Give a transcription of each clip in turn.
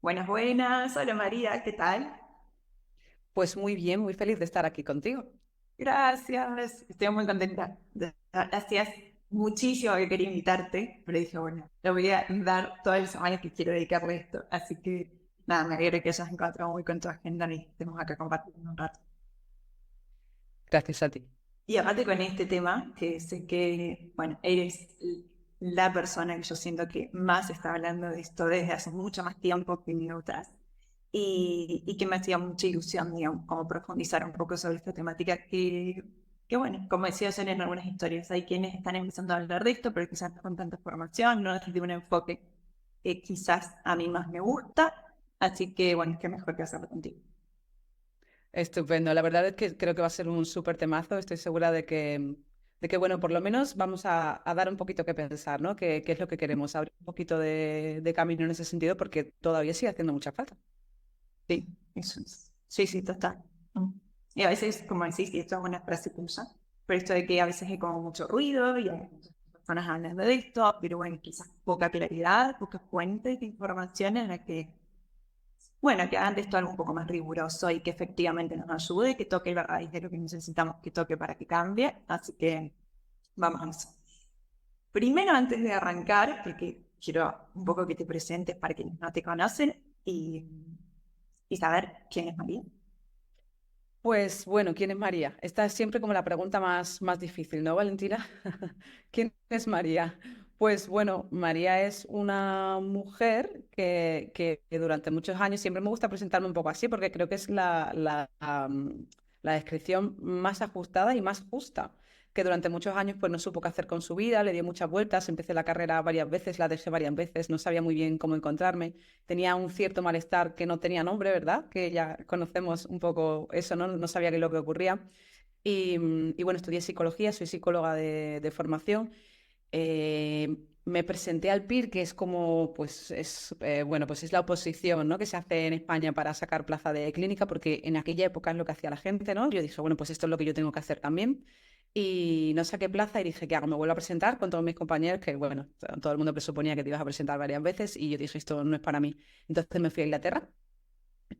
Buenas, buenas. Hola María, ¿qué tal? Pues muy bien, muy feliz de estar aquí contigo. Gracias. Estoy muy contenta. Gracias muchísimo que quería invitarte, pero dije, bueno, le voy a dar todas las semanas que quiero dedicarle a esto. Así que nada, me alegro que hayas encontrado muy con tu agenda y estemos acá compartiendo un rato. Gracias a ti. Y aparte con este tema, que sé que, bueno, eres la persona que yo siento que más está hablando de esto desde hace mucho más tiempo que otras. Y que me hacía mucha ilusión, digamos, como profundizar un poco sobre esta temática que bueno, como decía ayer en algunas historias, hay quienes están empezando a hablar de esto, pero quizás no con tanta formación, no desde un enfoque que quizás a mí más me gusta, así que bueno, qué mejor que hacerlo contigo. Estupendo. La verdad es que creo que va a ser un súper temazo. Estoy segura de que, bueno, por lo menos vamos a dar un poquito que pensar, ¿no? ¿Qué es lo que queremos? Abrir un poquito de camino en ese sentido porque todavía sigue haciendo mucha falta. Sí, eso es. Sí, sí, total. Mm. Y a veces, como decís, y esto es una frase que usa, pero esto de que a veces hay como mucho ruido y hay muchas personas hablando de esto, pero bueno, quizás poca claridad, pocas fuentes de información en la que, bueno, que hagan de esto algo un poco más riguroso y que efectivamente nos ayude, que toque la raíz de lo que necesitamos que toque para que cambie. Así que vamos a eso. Primero, antes de arrancar, que quiero un poco que te presentes para quienes no te conocen y saber quién es María. Pues bueno, ¿quién es María? Esta es siempre como la pregunta más difícil, ¿no, Valentina? ¿Quién es María? Pues bueno, María es una mujer que durante muchos años, siempre me gusta presentarme un poco así, porque creo que es la descripción más ajustada y más justa, que durante muchos años pues no supo qué hacer con su vida, le dio muchas vueltas, empecé la carrera varias veces, la dejé varias veces, no sabía muy bien cómo encontrarme, tenía un cierto malestar que no tenía nombre, ¿verdad? Que ya conocemos un poco eso, ¿no? No sabía qué es lo que ocurría. Y bueno, estudié psicología, soy psicóloga de formación. Me presenté al PIR, que es como, pues es, bueno, pues es la oposición, ¿no? Que se hace en España para sacar plaza de clínica, porque en aquella época es lo que hacía la gente, ¿no? Yo dije, bueno, pues esto es lo que yo tengo que hacer también. Y no saqué plaza y dije, ¿qué hago? Me vuelvo a presentar con todos mis compañeros, que bueno, todo el mundo presuponía que te ibas a presentar varias veces, y yo dije, esto no es para mí. Entonces me fui a Inglaterra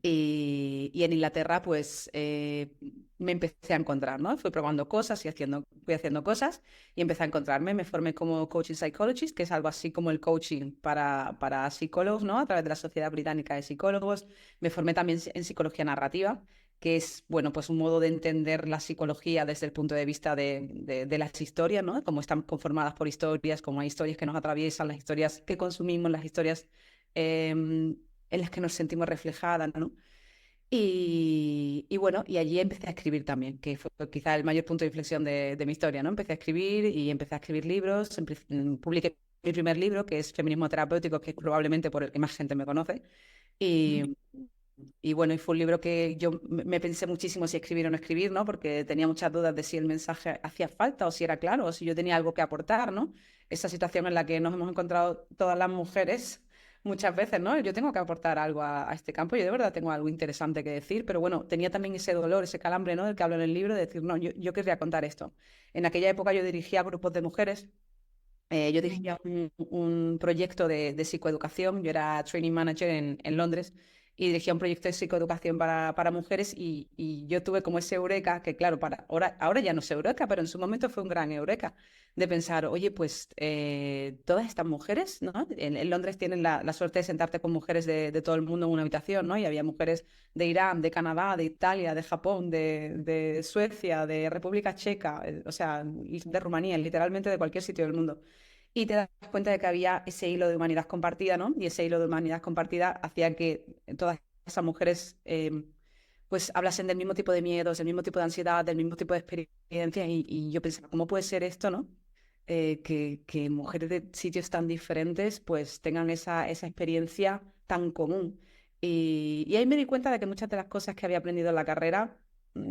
y en Inglaterra, pues me empecé a encontrar, ¿no? Fui probando cosas y fui haciendo cosas y empecé a encontrarme. Me formé como coaching psychologist, que es algo así como el coaching para psicólogos, ¿no? A través de la Sociedad Británica de Psicólogos. Me formé también en psicología narrativa, que es, bueno, pues un modo de entender la psicología desde el punto de vista de las historias, ¿no? Cómo están conformadas por historias, cómo hay historias que nos atraviesan, las historias que consumimos, las historias em, en las que nos sentimos reflejadas, ¿no? Y bueno, y allí empecé a escribir también, que fue quizá el mayor punto de inflexión de mi historia, ¿no? Empecé a escribir y empecé a escribir libros, publiqué mi primer libro, que es Feminismo Terapéutico, que es probablemente por el que más gente me conoce. Y, y bueno, y fue un libro que yo me pensé muchísimo si escribir o no escribir, ¿no? Porque tenía muchas dudas de si el mensaje hacía falta o si era claro o si yo tenía algo que aportar, ¿no? Esa situación en la que nos hemos encontrado todas las mujeres muchas veces, ¿no? Yo tengo que aportar algo a este campo, yo de verdad tengo algo interesante que decir, pero bueno, tenía también ese dolor, ese calambre, ¿no? Del que hablo en el libro, de decir, no, yo querría contar esto. En aquella época yo dirigía grupos de mujeres. Yo dirigía un proyecto de psicoeducación, yo era training manager en Londres y dirigía un proyecto de psicoeducación para mujeres y yo tuve como ese eureka, que claro, ahora ya no es eureka, pero en su momento fue un gran eureka, de pensar, oye, pues todas estas mujeres, ¿no? En Londres tienen la suerte de sentarte con mujeres de todo el mundo en una habitación, ¿no? Y había mujeres de Irán, de Canadá, de Italia, de Japón, de Suecia, de República Checa, o sea, de Rumanía, literalmente de cualquier sitio del mundo y te das cuenta de que había ese hilo de humanidad compartida, ¿no? Y ese hilo de humanidad compartida hacía que todas esas mujeres pues hablasen del mismo tipo de miedos, del mismo tipo de ansiedad, del mismo tipo de experiencias y yo pensaba, ¿cómo puede ser esto, no? Que mujeres de sitios tan diferentes pues tengan esa experiencia tan común. Y ahí me di cuenta de que muchas de las cosas que había aprendido en la carrera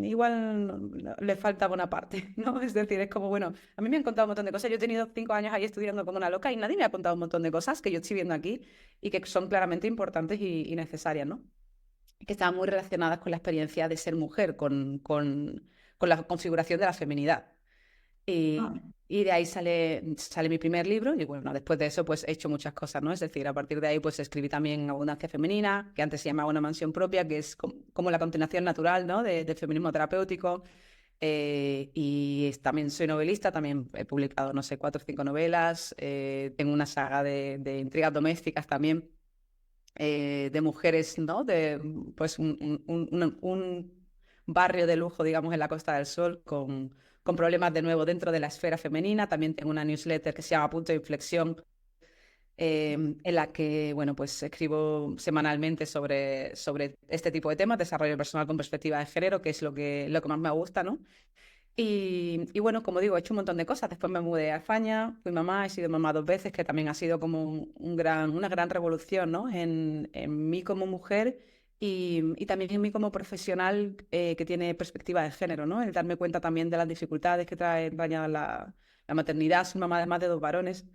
igual le faltaba una parte, ¿no? Es decir, es como, bueno, a mí me han contado un montón de cosas. Yo he tenido 5 años ahí estudiando como una loca y nadie me ha contado un montón de cosas que yo estoy viendo aquí y que son claramente importantes y necesarias, ¿no? Que estaban muy relacionadas con la experiencia de ser mujer, con la configuración de la feminidad. Ah, Y de ahí sale mi primer libro y bueno, después de eso pues he hecho muchas cosas, ¿no? Es decir, a partir de ahí pues escribí también Abundancia Femenina, que antes se llamaba Una Mansión Propia, que es como la continuación natural, ¿no? Del feminismo terapéutico. Y también soy novelista, también he publicado, no sé, 4 o 5 novelas. Tengo una saga de intrigas domésticas también, de mujeres, ¿no? De pues un barrio de lujo, digamos, en la Costa del Sol, con problemas de nuevo dentro de la esfera femenina. También tengo una newsletter que se llama Punto de Inflexión, en la que, bueno, pues escribo semanalmente sobre este tipo de temas, desarrollo personal con perspectiva de género, que es lo que más me gusta, ¿no? Y bueno, como digo, he hecho un montón de cosas. Después me mudé a España, fui mamá, he sido mamá 2 veces, que también ha sido como una gran revolución, ¿no? En mí como mujer y también en mí como profesional, que tiene perspectiva de género, ¿no? El darme cuenta también de las dificultades que trae entrañada la maternidad. Soy mamá además de 2 varones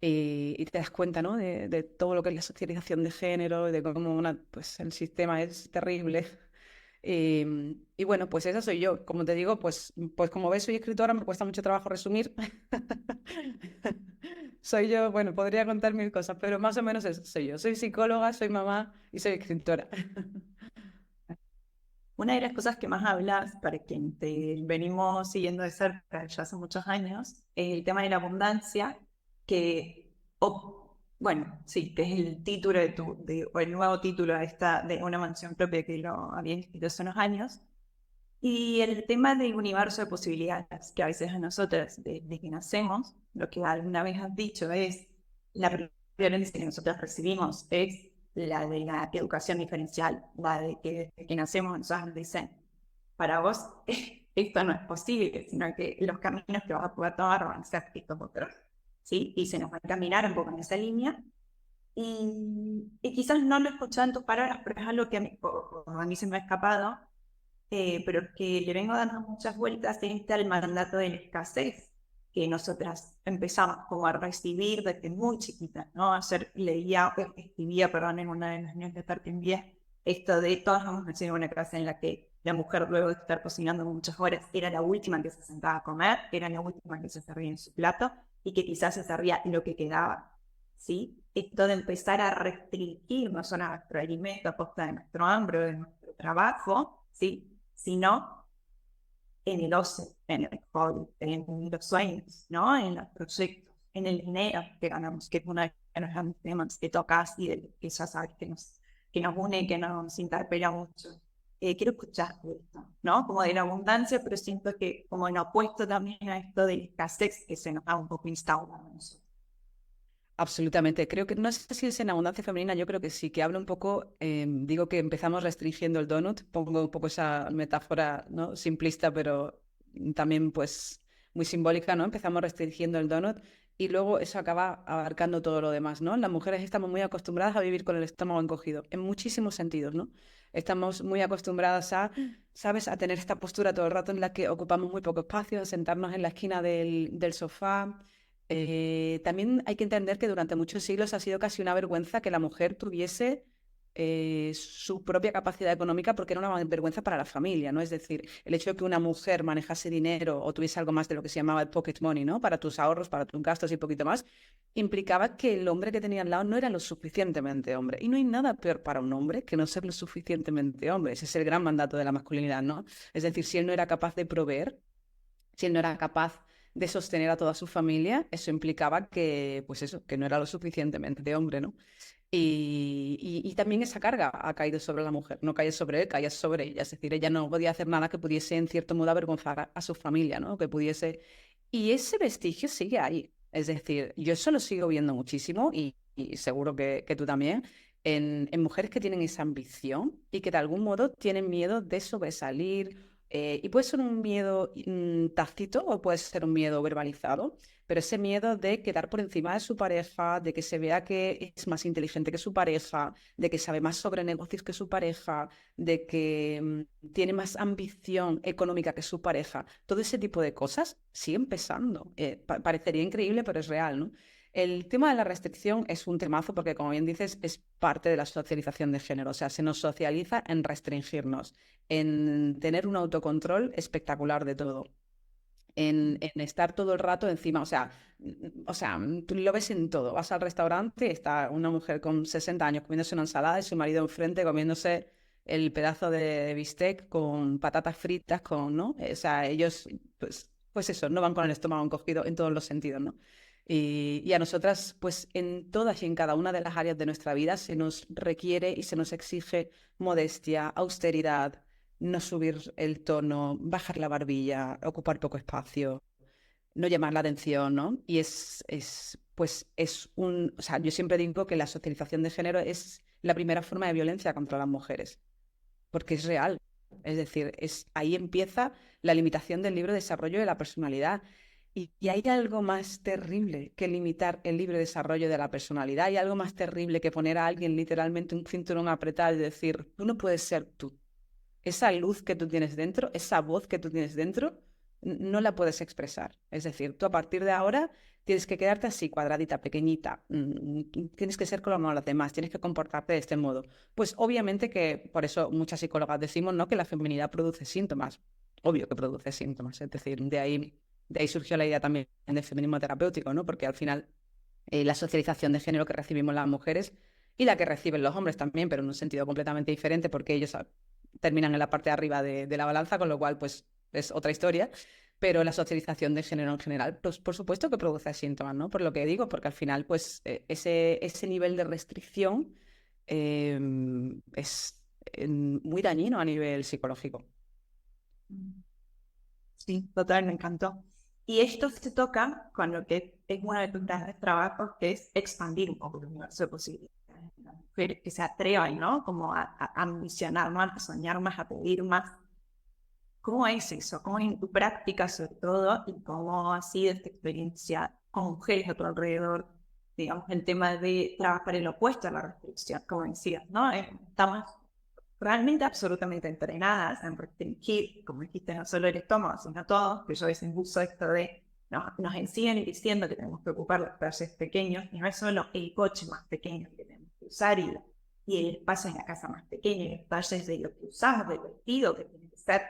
y te das cuenta, ¿no? De todo lo que es la socialización de género, de cómo pues, el sistema es terrible. Y bueno, pues esa soy yo. Como te digo, pues como ves, soy escritora, me cuesta mucho trabajo resumir. Soy yo, bueno, podría contar mil cosas, pero más o menos eso soy yo. Soy psicóloga, soy mamá y soy escritora. una de las cosas que más hablas, para quien te venimos siguiendo de cerca ya hace muchos años, es el tema de la abundancia, que, bueno, sí, que es el título o el nuevo título de Una Mansión Propia, que lo había escrito hace unos años. Y el tema del universo de posibilidades, que a veces a nosotras, desde que nacemos, lo que alguna vez has dicho es, la primera herencia que nosotros recibimos es la de la educación diferencial, la de que desde que nacemos nos dicen, para vos esto no es posible, sino que los caminos que vas a poder tomar van a ser estos otros, ¿sí? Y se nos va a caminar un poco en esa línea. Y quizás no lo escuché en tus palabras, pero es algo que a mí se me ha escapado, pero que le vengo dando muchas vueltas al mandato de la escasez que nosotras empezamos como a recibir desde muy chiquitas, ¿no? Escribía, perdón, en una de las newsletters que envié, esto de todas hemos nacido en una clase en la que la mujer, luego de estar cocinando muchas horas, era la última que se sentaba a comer, era la última que se servía en su plato y que quizás se servía lo que quedaba, ¿sí? Esto de empezar a restringir no solo a nuestro alimento a costa de nuestro hambre o de nuestro trabajo, ¿sí? Sino en el ocio, en el hobby, en los sueños, ¿no? En los proyectos, en el dinero que ganamos, que es uno de los grandes temas que tocas y que ya sabes que nos une, que nos interpela mucho. Quiero escuchar esto, ¿no? Como de la abundancia, pero siento que como en opuesto también a esto de la escasez que se nos ha un poco instaurado en nosotros. Absolutamente. Creo que, no sé si es en abundancia femenina, yo creo que sí, que hablo un poco, digo que empezamos restringiendo el donut, pongo un poco esa metáfora, ¿no? Simplista, pero también pues muy simbólica, ¿no? Empezamos restringiendo el donut y luego eso acaba abarcando todo lo demás, ¿no? Las mujeres estamos muy acostumbradas a vivir con el estómago encogido, en muchísimos sentidos, ¿no? Estamos muy acostumbradas a, ¿sabes?, a tener esta postura todo el rato en la que ocupamos muy poco espacio, a sentarnos en la esquina del sofá. También hay que entender que durante muchos siglos ha sido casi una vergüenza que la mujer tuviese su propia capacidad económica, porque era una vergüenza para la familia, ¿no? Es decir, el hecho de que una mujer manejase dinero o tuviese algo más de lo que se llamaba el pocket money, ¿no? Para tus ahorros, para tus gastos y poquito más, implicaba que el hombre que tenía al lado no era lo suficientemente hombre. Y no hay nada peor para un hombre que no ser lo suficientemente hombre. Ese es el gran mandato de la masculinidad, ¿no? Es decir, si él no era capaz de proveer, si él no era capaz de sostener a toda su familia, eso implicaba que, pues eso, que no era lo suficientemente de hombre, ¿no? Y también esa carga ha caído sobre la mujer, no cae sobre él, cae sobre ella. Es decir, ella no podía hacer nada que pudiese, en cierto modo, avergonzar a su familia, ¿no? Que pudiese... Y ese vestigio sigue ahí. Es decir, yo eso lo sigo viendo muchísimo y seguro que tú también, en mujeres que tienen esa ambición y que de algún modo tienen miedo de sobresalir. Y puede ser un miedo tácito o puede ser un miedo verbalizado, pero ese miedo de quedar por encima de su pareja, de que se vea que es más inteligente que su pareja, de que sabe más sobre negocios que su pareja, de que tiene más ambición económica que su pareja, todo ese tipo de cosas siguen pesando. Parecería increíble, pero es real, ¿no? El tema de la restricción es un temazo porque, como bien dices, es parte de la socialización de género. O sea, se nos socializa en restringirnos, en tener un autocontrol espectacular de todo. en estar todo el rato encima, o sea, tú lo ves en todo. Vas al restaurante, está una mujer con 60 años comiéndose una ensalada y su marido enfrente comiéndose el pedazo de bistec con patatas fritas, ¿no? O sea, ellos, pues eso, no van con el estómago encogido en todos los sentidos, ¿no? Y a nosotras, pues en todas y en cada una de las áreas de nuestra vida se nos requiere y se nos exige modestia, austeridad, no subir el tono, bajar la barbilla, ocupar poco espacio, no llamar la atención, ¿no? Y o sea, yo siempre digo que la socialización de género es la primera forma de violencia contra las mujeres, porque es real. Es decir, ahí empieza la limitación del libre desarrollo de la personalidad. Y hay algo más terrible que limitar el libre desarrollo de la personalidad. Hay algo más terrible que poner a alguien literalmente un cinturón apretado y decir, tú no puedes ser tú. Esa luz que tú tienes dentro, esa voz que tú tienes dentro, no la puedes expresar. Es decir, tú a partir de ahora tienes que quedarte así, cuadradita, pequeñita, tienes que ser como los demás, tienes que comportarte de este modo. Pues obviamente que, por eso muchas psicólogas decimos, ¿no?, que la feminidad produce síntomas. Obvio que produce síntomas, es decir, de ahí surgió la idea también del feminismo terapéutico, ¿no? Porque al final la socialización de género que recibimos las mujeres y la que reciben los hombres también, pero en un sentido completamente diferente, porque ellos terminan en la parte de arriba de la balanza, con lo cual pues es otra historia, pero la socialización de género en general, pues por supuesto que produce síntomas, ¿no? Por lo que digo, porque al final pues ese nivel de restricción es muy dañino a nivel psicológico. Sí, total, me encantó. Y esto se toca con lo que es uno de tus grandes trabajos, que es expandir un poco el universo de posibilidades. Las mujeres que se atrevan, ¿no? Como a ambicionar más, a soñar más, a pedir más. ¿Cómo es eso? ¿Cómo es en tu práctica sobre todo? ¿Y cómo ha sido esta experiencia con mujeres a tu alrededor? Digamos, el tema de trabajar el opuesto a la restricción, como decías, ¿no? Estamos realmente absolutamente entrenadas en restringir, como dijiste, no solo el estómago, sino todo, que yo a veces uso esto de, nos siguen diciendo que tenemos que ocupar los talles pequeños, y no es solo el coche más pequeño que tenemos que usar y el espacio en la casa más pequeño, y los talles de lo que usamos, del vestido que tiene que ser.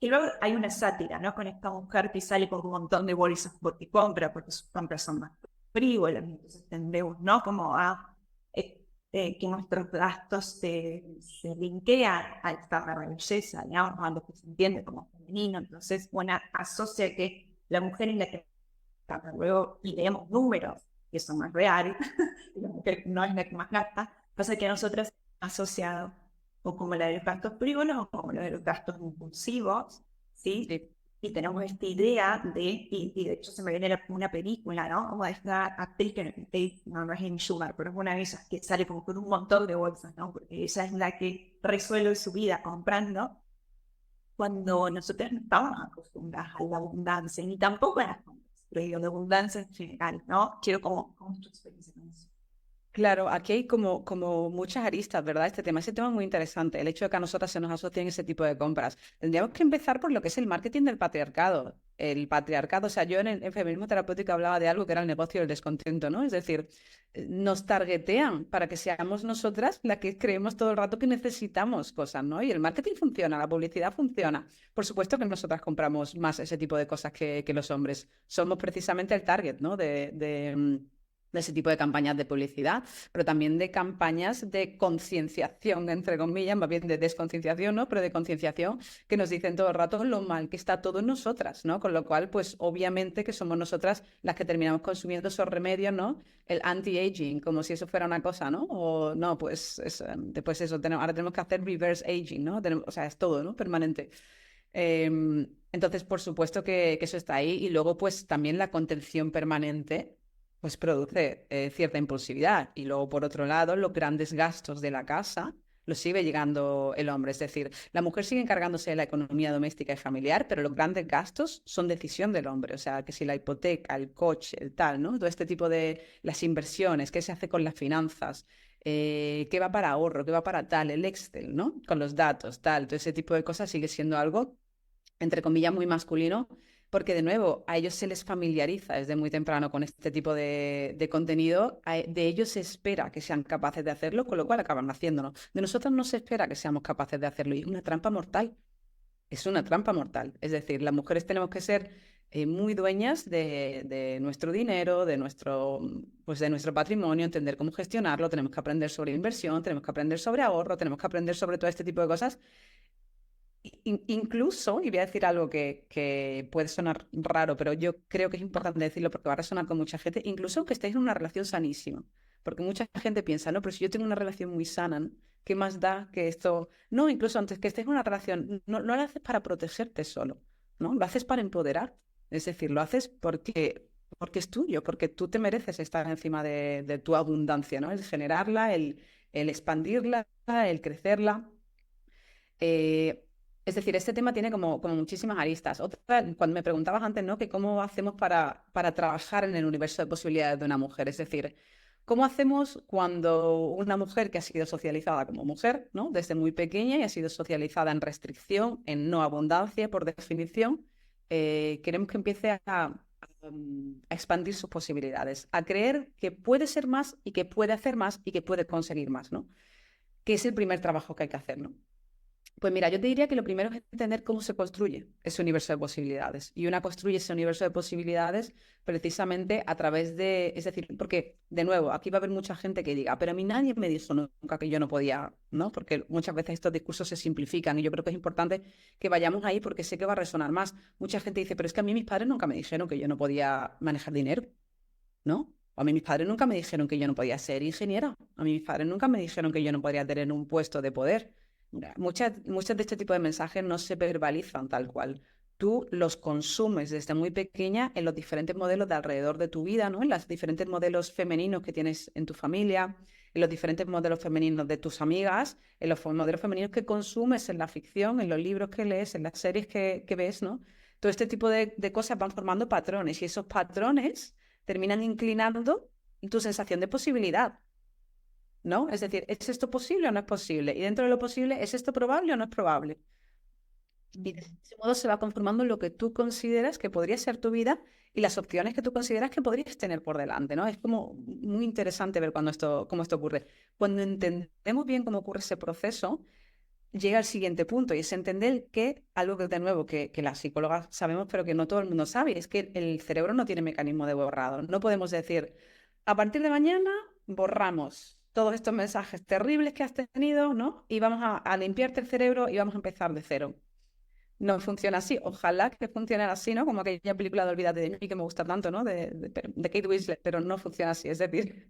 Y luego hay una sátira, ¿no? Con esta mujer que sale con un montón de bolsas porque compra, porque sus compras son más frívolas, entonces tendemos, ¿no? Como a que nuestros gastos se linkean a esta belleza, digamos, a lo que se entiende como femenino. Entonces, bueno, asocia que la mujer es la que luego y leemos números que son más reales, y la mujer no es la que más gasta, pasa que a nosotros asociado o como la de los gastos frívolos o como la de los gastos impulsivos, ¿sí? Sí. Y tenemos esta idea y de hecho se me viene una película, ¿no? Como esta actriz que no es Amy Schumer, pero es una de esas que sale como con un montón de bolsas, ¿no? Porque ella es la que resuelve su vida comprando, cuando nosotros no estamos acostumbradas a la abundancia, ni tampoco a las compras, pero digo, de abundancia en general, ¿no? Quiero como tu experiencia con eso. Claro, aquí hay como muchas aristas, ¿verdad? Este tema es muy interesante, el hecho de que a nosotras se nos asocien ese tipo de compras. Tendríamos que empezar por lo que es el marketing del patriarcado. El patriarcado, o sea, yo en feminismo terapéutico hablaba de algo que era el negocio del descontento, ¿no? Es decir, nos targetean para que seamos nosotras las que creemos todo el rato que necesitamos cosas, ¿no? Y el marketing funciona, la publicidad funciona. Por supuesto que nosotras compramos más ese tipo de cosas que los hombres. Somos precisamente el target, ¿no? De ese tipo de campañas de publicidad, pero también de campañas de concienciación, entre comillas, más bien de desconcienciación, ¿no? Pero de concienciación, que nos dicen todo el rato lo mal que está todo en nosotras, ¿no? Con lo cual, pues obviamente que somos nosotras las que terminamos consumiendo esos remedios, ¿no? El anti-aging, como si eso fuera una cosa, ¿no? O no, pues, después eso, ahora tenemos que hacer reverse aging, ¿no? O sea, es todo, ¿no? Permanente. Entonces, por supuesto que eso está ahí. Y luego, pues también la contención permanente pues produce cierta impulsividad. Y luego, por otro lado, los grandes gastos de la casa los sigue llegando el hombre. Es decir, la mujer sigue encargándose de la economía doméstica y familiar, pero los grandes gastos son decisión del hombre. O sea, que si la hipoteca, el coche, el tal, ¿no? Todo este tipo de las inversiones, qué se hace con las finanzas, qué va para ahorro, qué va para tal, el Excel, ¿no? Con los datos, tal. Todo ese tipo de cosas sigue siendo algo entre comillas, muy masculino, porque de nuevo a ellos se les familiariza desde muy temprano con este tipo de contenido, de ellos se espera que sean capaces de hacerlo, con lo cual acaban haciéndolo. De nosotros no se espera que seamos capaces de hacerlo y es una trampa mortal. es una trampa mortal. Es decir, las mujeres tenemos que ser muy dueñas de nuestro dinero, pues de nuestro patrimonio, entender cómo gestionarlo, tenemos que aprender sobre inversión, tenemos que aprender sobre ahorro, tenemos que aprender sobre todo este tipo de cosas. Incluso, y voy a decir algo que puede sonar raro, pero yo creo que es importante decirlo porque va a resonar con mucha gente, incluso aunque estéis en una relación sanísima, porque mucha gente piensa, no, pero si yo tengo una relación muy sana, ¿no? ¿Qué más da que esto? No, incluso antes que estés en una relación, no lo haces para protegerte solo, ¿no? Lo haces para empoderar, es decir, lo haces porque es tuyo, porque tú te mereces estar encima de tu abundancia, ¿no? El generarla, el expandirla, el crecerla. Eh, es decir, este tema tiene como muchísimas aristas. Otra, cuando me preguntabas antes, ¿no? Que cómo hacemos para trabajar en el universo de posibilidades de una mujer. Es decir, ¿cómo hacemos cuando una mujer que ha sido socializada como mujer, ¿no? Desde muy pequeña y ha sido socializada en restricción, en no abundancia, por definición, queremos que empiece a expandir sus posibilidades, a creer que puede ser más y que puede hacer más y que puede conseguir más, ¿no? Que es el primer trabajo que hay que hacer, ¿no? Pues mira, yo te diría que lo primero es entender cómo se construye ese universo de posibilidades. Y una construye ese universo de posibilidades precisamente a través de, es decir, porque, de nuevo, aquí va a haber mucha gente que diga, pero a mí nadie me dijo nunca que yo no podía, ¿no? Porque muchas veces estos discursos se simplifican y yo creo que es importante que vayamos ahí porque sé que va a resonar más. Mucha gente dice, pero es que a mí mis padres nunca me dijeron que yo no podía manejar dinero, ¿no? A mí mis padres nunca me dijeron que yo no podía ser ingeniera. A mí mis padres nunca me dijeron que yo no podría tener un puesto de poder. Mira, muchas de este tipo de mensajes no se verbalizan tal cual. Tú los consumes desde muy pequeña en los diferentes modelos de alrededor de tu vida, ¿no? En los diferentes modelos femeninos que tienes en tu familia, en los diferentes modelos femeninos de tus amigas, en los modelos femeninos que consumes en la ficción, en los libros que lees, en las series que ves, ¿no? Todo este tipo de cosas van formando patrones y esos patrones terminan inclinando tu sensación de posibilidad, ¿no? Es decir, ¿es esto posible o no es posible? Y dentro de lo posible, ¿es esto probable o no es probable? Y de ese modo se va conformando lo que tú consideras que podría ser tu vida y las opciones que tú consideras que podrías tener por delante, ¿no? Es como muy interesante ver cómo esto ocurre. Cuando entendemos bien cómo ocurre ese proceso, llega al siguiente punto y es entender que algo que de nuevo que las psicólogas sabemos pero que no todo el mundo sabe es que el cerebro no tiene mecanismo de borrado. No podemos decir, a partir de mañana borramos todos estos mensajes terribles que has tenido, ¿no? Y vamos a limpiarte el cerebro y vamos a empezar de cero. No funciona así. Ojalá que funcione así, ¿no? Como aquella película de Olvídate de mí que me gusta tanto, ¿no? De Kate Winslet, pero no funciona así. Es decir,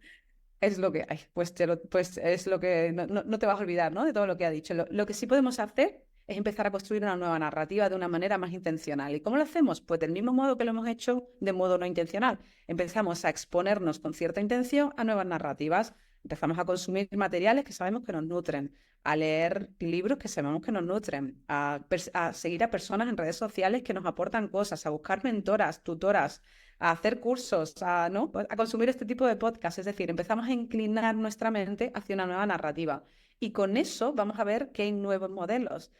es lo que hay, pues es lo que no te vas a olvidar, ¿no? De todo lo que ha dicho. Lo que sí podemos hacer es empezar a construir una nueva narrativa de una manera más intencional. ¿Y cómo lo hacemos? Pues del mismo modo que lo hemos hecho de modo no intencional. Empezamos a exponernos con cierta intención a nuevas narrativas. Empezamos a consumir materiales que sabemos que nos nutren, a leer libros que sabemos que nos nutren, a seguir a personas en redes sociales que nos aportan cosas, a buscar mentoras, tutoras, a hacer cursos, ¿no? A consumir este tipo de podcasts. Es decir, empezamos a inclinar nuestra mente hacia una nueva narrativa. Y con eso vamos a ver que hay nuevos modelos.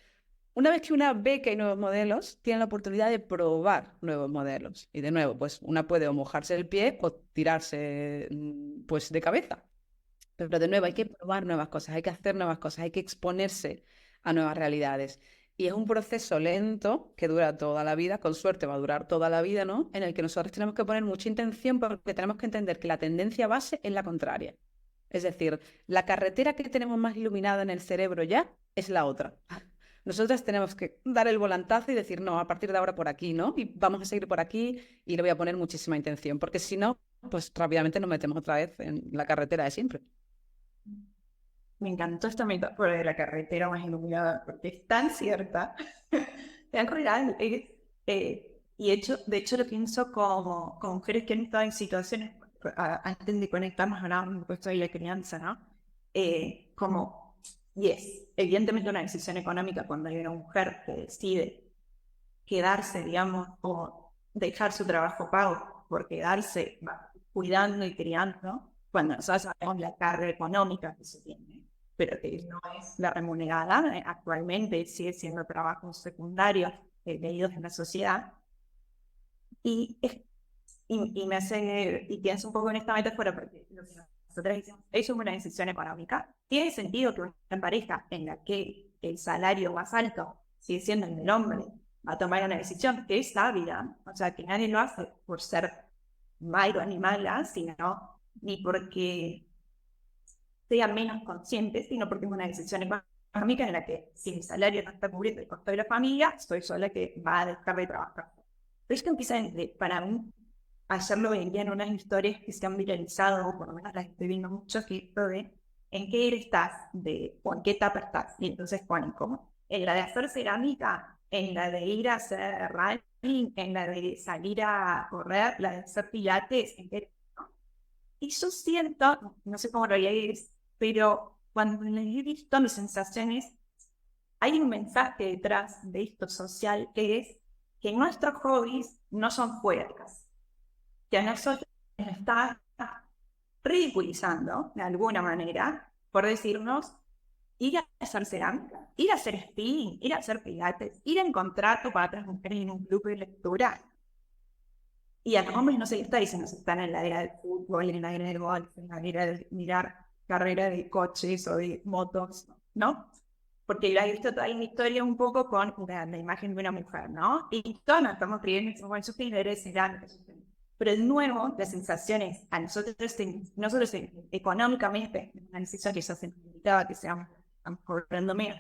Una vez que una ve que hay nuevos modelos, tiene la oportunidad de probar nuevos modelos. Y de nuevo, pues una puede o mojarse el pie o tirarse pues de cabeza. Pero de nuevo, hay que probar nuevas cosas, hay que hacer nuevas cosas, hay que exponerse a nuevas realidades. Y es un proceso lento que dura toda la vida, con suerte va a durar toda la vida, ¿no? En el que nosotros tenemos que poner mucha intención porque tenemos que entender que la tendencia base es la contraria. Es decir, la carretera que tenemos más iluminada en el cerebro ya es la otra. Nosotras tenemos que dar el volantazo y decir, no, a partir de ahora por aquí, ¿no? Y vamos a seguir por aquí y le voy a poner muchísima intención, porque si no, pues rápidamente nos metemos otra vez en la carretera de siempre. Me encantó esta metáfora de la carretera más iluminada, porque es tan cierta, tan real. De hecho lo pienso como con mujeres que han estado en situaciones, antes de conectarnos hablábamos un poco de la crianza, ¿no? Como, evidentemente una decisión económica cuando hay una mujer que decide quedarse, digamos, o dejar su trabajo pago por quedarse cuidando y criando, ¿no? Cuando nosotros sabemos la carga económica que se tiene, pero que no es la remunerada, actualmente sigue siendo trabajos secundarios medidos en la sociedad. Y, me hace, y pienso un poco en esta metáfora, porque lo que nosotros decimos, eso es una decisión económica. Tiene sentido que una pareja en la que el salario más alto sigue siendo en el hombre a tomar una decisión que es sabia, o sea, que nadie lo hace por ser malo ni mala, sino ni porque sean menos conscientes, sino porque es una decisión económica en la que si mi salario no está cubriendo el costo de la familia, soy yo la que va a dejar de trabajar. Pero esto empieza desde, para mí, ayer lo veía en unas historias que se han viralizado, o por lo menos las estoy viendo mucho, que esto de en qué era estás, o en qué etapa estás. Y entonces ponen como en la de hacer cerámica, en la de ir a hacer running, en la de salir a correr, la de hacer pilates, en qué. Y yo siento, no sé cómo lo veis, pero cuando le he visto mis sensaciones, hay un mensaje detrás de esto social que es que nuestros hobbies no son juegos, que a nosotros nos está ridiculizando de alguna manera por decirnos ir a hacer cerámica, ir a hacer spinning, ir a hacer pilates, ir en contrato para otras mujeres en un club de lectura. Y a los hombres no se les está diciendo si están en la era del fútbol, en la era del golf, en la era de mirar carreras de coches o de motos, ¿no? Porque yo he visto toda la historia un poco con la imagen de una mujer, ¿no? Y todos nos estamos creyendo en sus géneros, pero de nuevo, las sensaciones a nosotros, no solo económicamente, una decisión que ya se necesitaba, que seamos cobrando menos,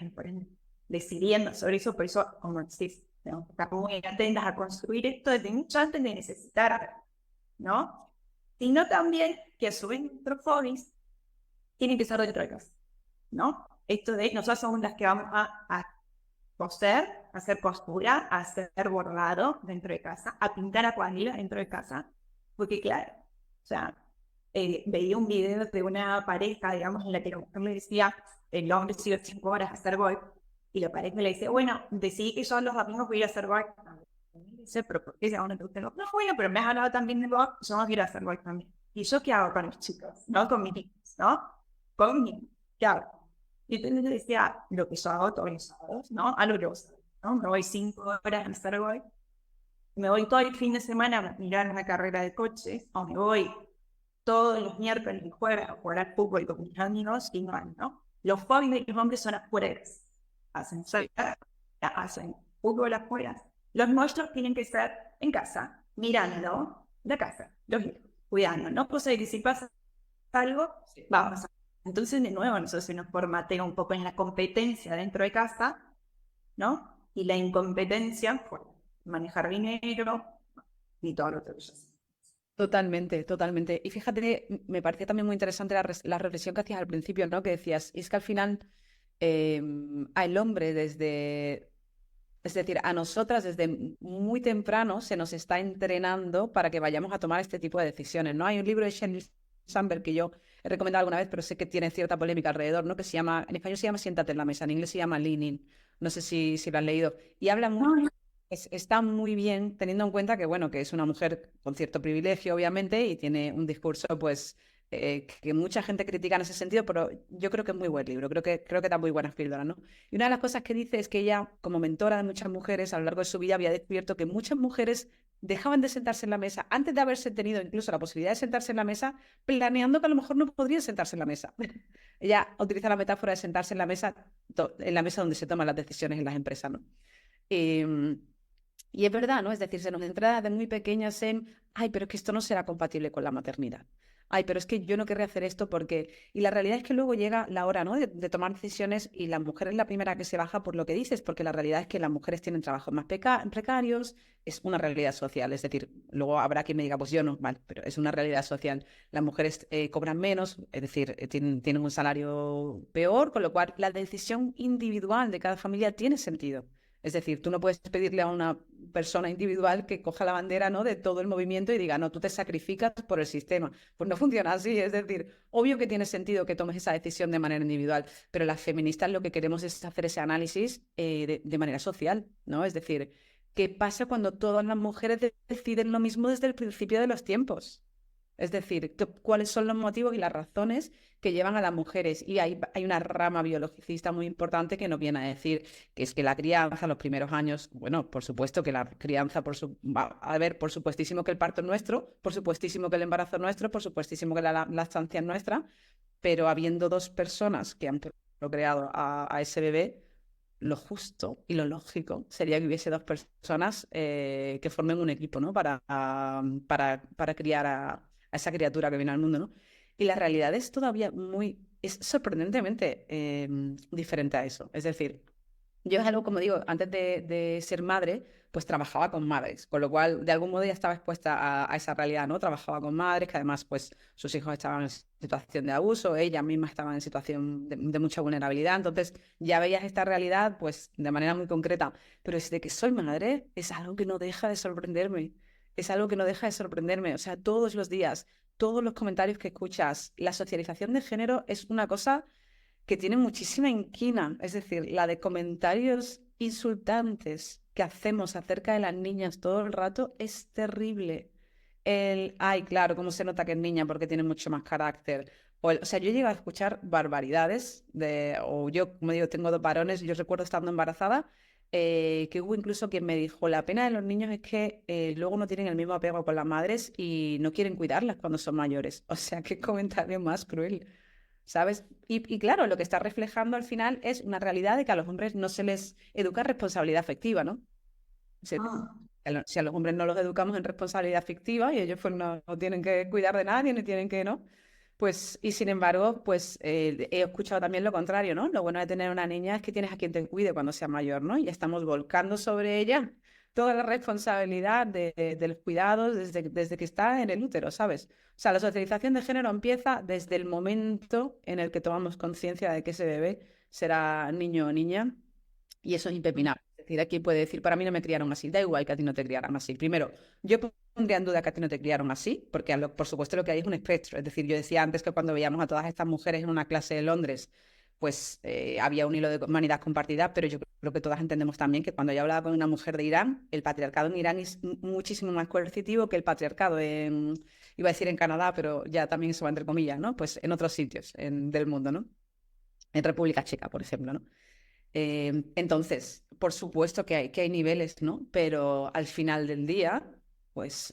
decidiendo sobre eso, por eso, como decís, tenemos que estar muy atentas a construir esto desde mucho antes de necesitar, ¿no? Sino también que a su vez nuestros hobbies tienen que ser dentro de casa, ¿no? Esto de nosotros somos las que vamos a coser, a hacer costura, a hacer bordado dentro de casa, a pintar acuarela dentro de casa, porque claro, o sea, veía un video de una pareja, digamos, en la que la mujer le decía, el hombre sigue 5 horas a hacer golf, y la pareja le dice, bueno, decidí que yo los domingos voy a ir a hacer golf. Y dice, pero ¿por qué si aún no te gusta el golf? No, bueno, pero me has hablado también de golf, yo no quiero hacer golf también. ¿Y yo qué hago con los chicos? No con mis hijos, ¿no? Con mis hijos, ¿qué hago? Y entonces yo decía, lo que yo hago todos los sábados, ¿no? A lo que vos, ¿no? Me voy 5 horas a hacer golf, me voy todo el fin de semana a mirar una carrera de coches, o me voy todos los miércoles y jueves a jugar al fútbol con mis amigos y ¿no? Los hobbies de los hombres son afuera. Hacen surf, hacen fútbol afuera. Los nuestros tienen que estar en casa, mirando la casa, los hijos, cuidando, ¿no? Cosa de que si pasa algo, vamos. Entonces, de nuevo, nosotros se nos formatea un poco en la competencia dentro de casa, ¿no? Y la incompetencia por manejar dinero y todo lo que es. Totalmente, totalmente. Y fíjate, me parecía también muy interesante la reflexión que hacías al principio, ¿no? Que decías, es que al final al hombre desde, es decir, a nosotras desde muy temprano se nos está entrenando para que vayamos a tomar este tipo de decisiones, ¿no? Hay un libro de Sheryl Sandberg que yo he recomendado alguna vez, pero sé que tiene cierta polémica alrededor, ¿no? Que se llama, en español se llama Siéntate en la mesa, en inglés se llama Leaning. No sé si lo han leído. Y habla mucho. Está muy bien teniendo en cuenta que, bueno, que es una mujer con cierto privilegio, obviamente, y tiene un discurso, pues, que mucha gente critica en ese sentido, pero yo creo que es muy buen libro, creo que da muy buenas píldoras, ¿no? Y una de las cosas que dice es que ella, como mentora de muchas mujeres, a lo largo de su vida había descubierto que muchas mujeres dejaban de sentarse en la mesa antes de haberse tenido incluso la posibilidad de sentarse en la mesa, planeando que a lo mejor no podrían sentarse en la mesa. Ella utiliza la metáfora de sentarse en la mesa donde se toman las decisiones en las empresas, ¿no? Y es verdad, ¿no? Es decir, se nos entra de muy pequeñas en, ay, pero es que esto no será compatible con la maternidad. Ay, pero es que yo no querré hacer esto porque... Y la realidad es que luego llega la hora, ¿no? De tomar decisiones y la mujer es la primera que se baja por lo que dices, porque la realidad es que las mujeres tienen trabajos más precarios, es una realidad social. Es decir, luego habrá quien me diga, pues yo no, vale, pero es una realidad social. Las mujeres cobran menos, es decir, tienen un salario peor, con lo cual la decisión individual de cada familia tiene sentido. Es decir, tú no puedes pedirle a una persona individual que coja la bandera, ¿no? De todo el movimiento y diga, no, tú te sacrificas por el sistema. Pues no funciona así. Es decir, obvio que tiene sentido que tomes esa decisión de manera individual, pero las feministas lo que queremos es hacer ese análisis de manera social, ¿no? Es decir, ¿qué pasa cuando todas las mujeres deciden lo mismo desde el principio de los tiempos? Es decir, cuáles son los motivos y las razones que llevan a las mujeres. Y hay una rama biologicista muy importante que nos viene a decir que es que la crianza, los primeros años, bueno, por supuesto que la crianza, a ver, por supuestísimo que el parto es nuestro, por supuestísimo que el embarazo es nuestro, por supuestísimo que la lactancia es nuestra, pero habiendo dos personas que han procreado a ese bebé, lo justo y lo lógico sería que hubiese dos personas que formen un equipo, ¿no? Para criar a esa criatura que viene al mundo, ¿no? Y la realidad es todavía es sorprendentemente diferente a eso. Es decir, yo es algo, como digo, antes de ser madre, pues trabajaba con madres, con lo cual de algún modo ya estaba expuesta a esa realidad, ¿no? Trabajaba con madres que además, pues sus hijos estaban en situación de abuso, ella misma estaba en situación de mucha vulnerabilidad, entonces ya veías esta realidad, pues de manera muy concreta, pero desde que soy madre es algo que no deja de sorprenderme, es algo que no deja de sorprenderme, o sea, todos los días, todos los comentarios que escuchas, la socialización de género es una cosa que tiene muchísima inquina, es decir, la de comentarios insultantes que hacemos acerca de las niñas todo el rato es terrible. Ay, claro, cómo se nota que es niña porque tiene mucho más carácter. O sea, yo llego a escuchar barbaridades o yo, como digo, tengo dos varones, yo recuerdo estando embarazada, que hubo incluso quien me dijo, la pena de los niños es que luego no tienen el mismo apego con las madres y no quieren cuidarlas cuando son mayores. O sea, qué comentario más cruel. ¿Sabes? Y claro, lo que está reflejando al final es una realidad de que a los hombres no se les educa responsabilidad afectiva, ¿no? Ah, Si a los hombres no los educamos en responsabilidad afectiva y ellos pues no tienen que cuidar de nadie, ni tienen que, ¿no? Pues, y sin embargo, pues he escuchado también lo contrario, ¿no? Lo bueno de tener una niña es que tienes a quien te cuide cuando sea mayor, ¿no? Y estamos volcando sobre ella toda la responsabilidad de los cuidados desde que está en el útero, ¿sabes? O sea, la socialización de género empieza desde el momento en el que tomamos conciencia de que ese bebé será niño o niña y eso es impepinable. Es decir, aquí puede decir, para mí no me criaron así, da igual que a ti no te criaran así. Primero, yo pondría en duda que a ti no te criaron así, porque por supuesto lo que hay es un espectro. Es decir, yo decía antes que cuando veíamos a todas estas mujeres en una clase de Londres, pues había un hilo de humanidad compartida, pero yo creo que todas entendemos también que cuando yo hablaba con una mujer de Irán, el patriarcado en Irán es muchísimo más coercitivo que el patriarcado iba a decir en Canadá, pero ya también eso va entre comillas, ¿no? Pues en otros sitios del mundo, ¿no? En República Checa, por ejemplo, ¿no? Entonces, por supuesto que hay niveles, ¿no? Pero al final del día, pues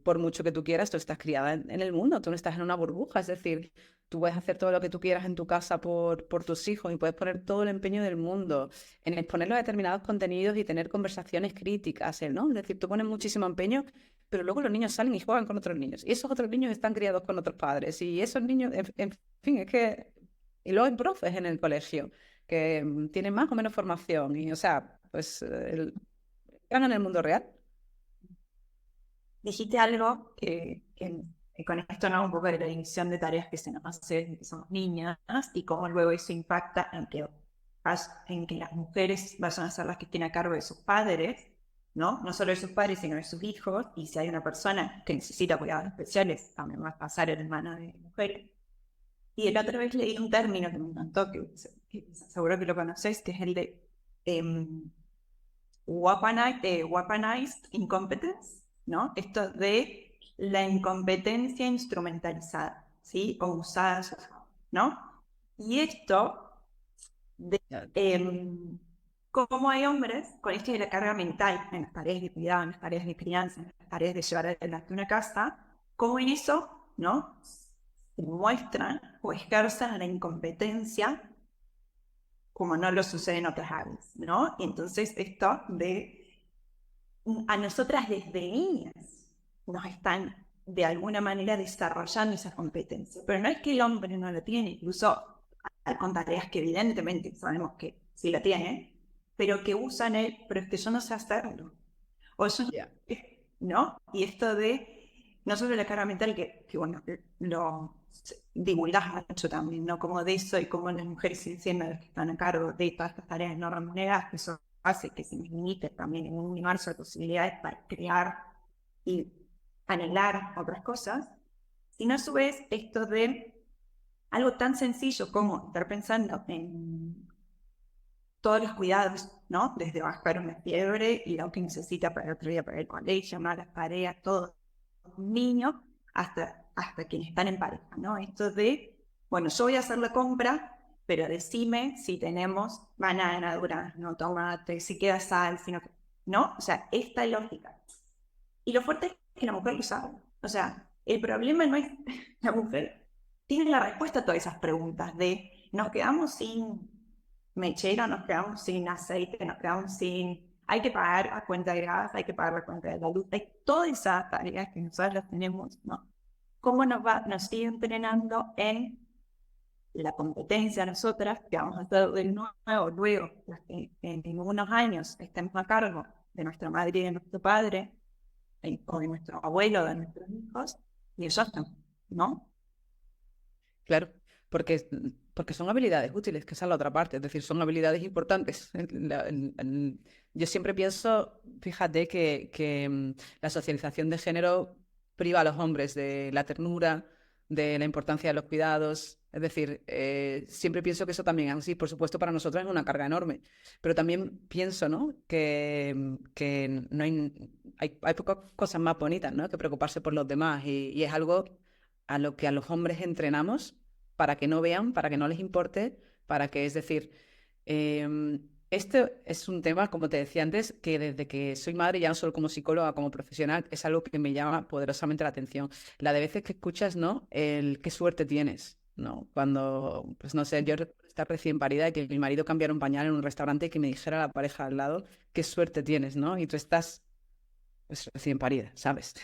por mucho que tú quieras, tú estás criada en el mundo, tú no estás en una burbuja, es decir, tú puedes hacer todo lo que tú quieras en tu casa por tus hijos y puedes poner todo el empeño del mundo en exponerlos a determinados contenidos y tener conversaciones críticas, ¿no? Es decir, tú pones muchísimo empeño, pero luego los niños salen y juegan con otros niños y esos otros niños están criados con otros padres y esos niños, en fin, es que... Y luego hay profes en el colegio que tienen más o menos formación y, o sea, pues están en el mundo real. dijiste algo que con esto no un poco de la división de tareas que se nos hace desde que somos niñas y cómo luego eso impacta en que las mujeres vayan a ser las que estén a cargo de sus padres, ¿no? No solo de sus padres, sino de sus hijos. Y si hay una persona que necesita cuidados especiales, también va a pasar en manos de mujeres. Y el otra vez leí un término que me encantó, que seguro que lo conocéis, que es el de em, weaponized incompetence, ¿no? Esto de la incompetencia instrumentalizada, ¿sí? O usada, ¿no? Y esto de cómo hay hombres con esto de la carga mental en las tareas de cuidado, en las tareas de crianza, en las tareas de llevar adelante una casa, cómo en eso, ¿no? Se muestran o ejercen la incompetencia como no lo sucede en otras áreas, ¿no? Y entonces esto de a nosotras desde niñas nos están de alguna manera desarrollando esa competencia, pero no es que el hombre no lo tiene, incluso con tareas que evidentemente sabemos que sí la tiene, pero que usan él, pero es que yo no sé hacerlo, o yo Ya. ¿no? Y esto de no solo la carga mental, que bueno, lo divulgas mucho también, ¿no? Como de eso y como las mujeres siguen siendo las que están a cargo de todas estas tareas no remuneradas, que eso hace que se nos limite también en un universo de posibilidades para crear y anhelar otras cosas, sino a su vez esto de algo tan sencillo como estar pensando en todos los cuidados, ¿no? Desde bajar una fiebre y lo que necesita para el otro día para el colegio, ¿no? Las tareas, todo. Niño hasta quienes están en pareja, ¿no? Esto de, bueno, yo voy a hacer la compra, pero decime si tenemos banana, durazno, tomate, si queda sal, si no, ¿no? O sea, esta lógica. Y lo fuerte es que la mujer lo sabe. O sea, el problema no es la mujer. Tiene la respuesta a todas esas preguntas de, nos quedamos sin mechero, nos quedamos sin aceite, nos quedamos sin... Hay que pagar la cuenta de gas, hay que pagar la cuenta de la luz, hay todas esas tareas que nosotros las tenemos, ¿no? ¿Cómo nos sigue entrenando en la competencia nosotras, que vamos a hacer de nuevo luego, las que en unos años estemos a cargo de nuestra madre y de nuestro padre, o de nuestro abuelo, de nuestros hijos, y ellos no? Claro, porque, porque son habilidades útiles, que esa es la otra parte, es decir, son habilidades importantes. Yo siempre pienso, fíjate, que la socialización de género priva a los hombres de la ternura, de la importancia de los cuidados. Es decir, siempre pienso que eso también, así, por supuesto, para nosotros es una carga enorme, pero también pienso, ¿no? Que no hay pocas cosas más bonitas, ¿no? Que preocuparse por los demás y es algo a lo que a los hombres entrenamos para que no vean, para que no les importe, para que, es decir, este es un tema, como te decía antes, que desde que soy madre, ya no solo como psicóloga, como profesional, es algo que me llama poderosamente la atención. La de veces que escuchas, ¿no? El qué suerte tienes, ¿no? Cuando, pues no sé, yo recuerdo estar recién parida y que mi marido cambiara un pañal en un restaurante y que me dijera la pareja al lado, qué suerte tienes, ¿no? Y tú estás pues recién parida, ¿sabes?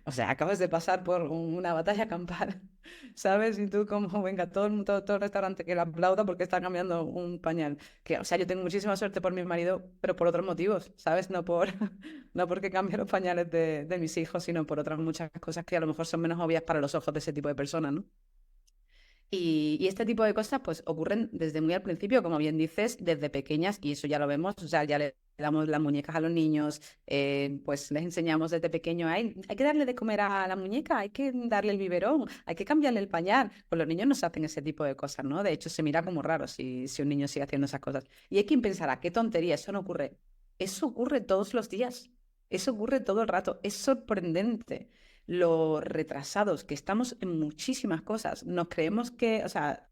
O sea, acabas de pasar por una batalla campal, ¿sabes? Y tú como, venga, todo el restaurante que le aplauda porque está cambiando un pañal. Que, o sea, yo tengo muchísima suerte por mi marido, pero por otros motivos, ¿sabes? No por, no porque cambie los pañales de mis hijos, sino por otras muchas cosas que a lo mejor son menos obvias para los ojos de ese tipo de personas, ¿no? Y este tipo de cosas pues ocurren desde muy al principio, como bien dices, desde pequeñas, y eso ya lo vemos, o sea, ya le damos las muñecas a los niños, pues les enseñamos desde pequeño, hay que darle de comer a la muñeca, hay que darle el biberón, hay que cambiarle el pañal. Pues los niños no se hacen ese tipo de cosas, ¿no? De hecho, se mira como raro si un niño sigue haciendo esas cosas. Y hay quien pensará, qué tontería, eso no ocurre. Eso ocurre todos los días, eso ocurre todo el rato, es sorprendente lo retrasados que estamos en muchísimas cosas. Nos creemos que, o sea,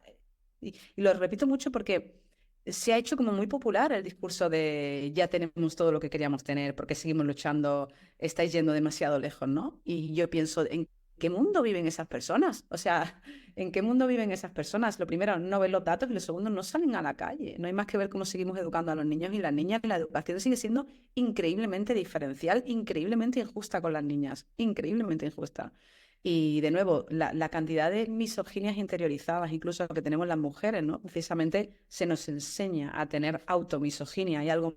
y lo repito mucho porque se ha hecho como muy popular el discurso de ya tenemos todo lo que queríamos tener, porque seguimos luchando, estáis yendo demasiado lejos, ¿no? Y yo pienso, ¿en qué mundo viven esas personas? O sea, ¿en qué mundo viven esas personas? Lo primero, no ven los datos y lo segundo, no salen a la calle. No hay más que ver cómo seguimos educando a los niños y las niñas, que la educación sigue siendo increíblemente diferencial, increíblemente injusta con las niñas, increíblemente injusta. Y de nuevo, la cantidad de misoginias interiorizadas, incluso que tenemos las mujeres, ¿no? Precisamente se nos enseña a tener automisoginia. Hay algo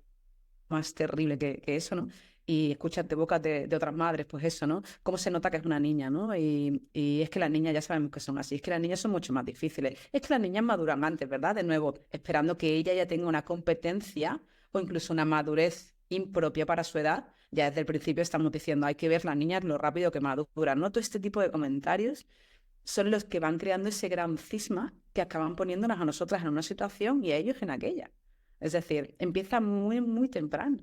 más terrible que eso, ¿no? Y escuchas de bocas de otras madres, pues eso, ¿no? Cómo se nota que es una niña, ¿no? Y es que las niñas ya sabemos que son así, es que las niñas son mucho más difíciles. Es que las niñas maduran antes, ¿verdad? De nuevo, esperando que ella ya tenga una competencia o incluso una madurez impropia para su edad. Ya desde el principio estamos diciendo, hay que ver las niñas lo rápido que maduran, ¿no? Todo este tipo de comentarios son los que van creando ese gran cisma que acaban poniéndonos a nosotras en una situación y a ellos en aquella. Es decir, empieza muy, muy temprano.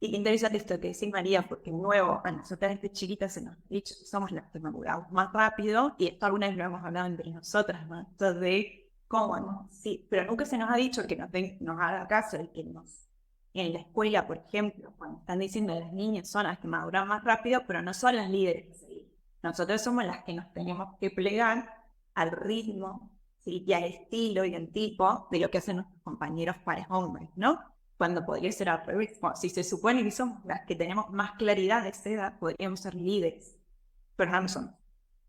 Y qué interesante esto que decís, María, porque nuevo, a nosotras desde chiquitas se nos ha dicho que somos las que maduramos más rápido, y esto alguna vez lo hemos hablado entre nosotras, ¿no? Esto de cómo, ¿no? Sí, pero nunca se nos ha dicho que nos haga caso y que en la escuela, por ejemplo, cuando están diciendo que las niñas son las que maduran más rápido, pero no son las líderes a seguir. Nosotros somos las que nos tenemos que plegar al ritmo, ¿sí? Y al estilo y al tipo de lo que hacen nuestros compañeros pares hombres, ¿no? Cuando podría ser al revés. Bueno, si se supone que somos las que tenemos más claridad de esa edad, podríamos ser líderes, pero no son.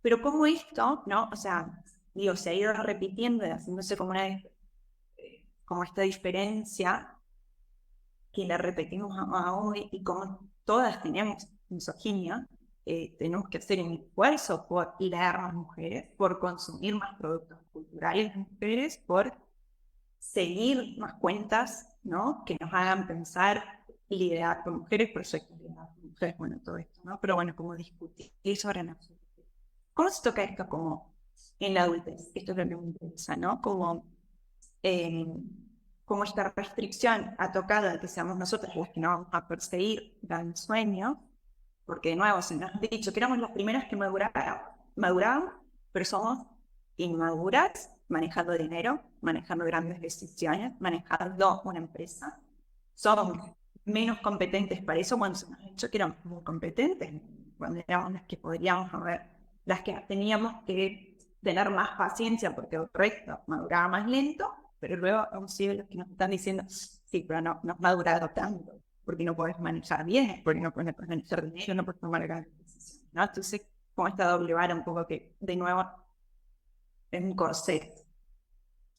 Pero como esto, ¿no? O sea, digo, se ha ido repitiendo y haciéndose como esta diferencia que la repetimos a hoy, y como todas tenemos misoginia, tenemos que hacer un esfuerzo por leer más mujeres, por consumir más productos culturales de mujeres, por seguir más cuentas, ¿no? Que nos hagan pensar y liderar con mujeres, proyectos liderados con mujeres, bueno, todo esto, ¿no? Pero bueno, como discutir sobre nosotros. ¿Cómo se toca esto como en la adultez? Esto es lo que me interesa, ¿no? Eh, como esta restricción ha tocado a que seamos nosotros las que no vamos a perseguir el sueño, porque de nuevo se nos ha dicho que éramos las primeras que maduraban, pero somos inmaduras manejando dinero, manejando grandes decisiones, manejando una empresa. Somos menos competentes para eso cuando se nos ha dicho que éramos muy competentes, cuando éramos las que podríamos haber, las que teníamos que tener más paciencia porque el resto maduraba más lento, pero luego aún siguen los que nos están diciendo, sí, pero no has madurado tanto, porque no puedes manejar bien, porque no puedes manejar dinero, no puedes tomar grandes decisiones, ¿no? Entonces, con esta doble vara un poco que, de nuevo, es un corset.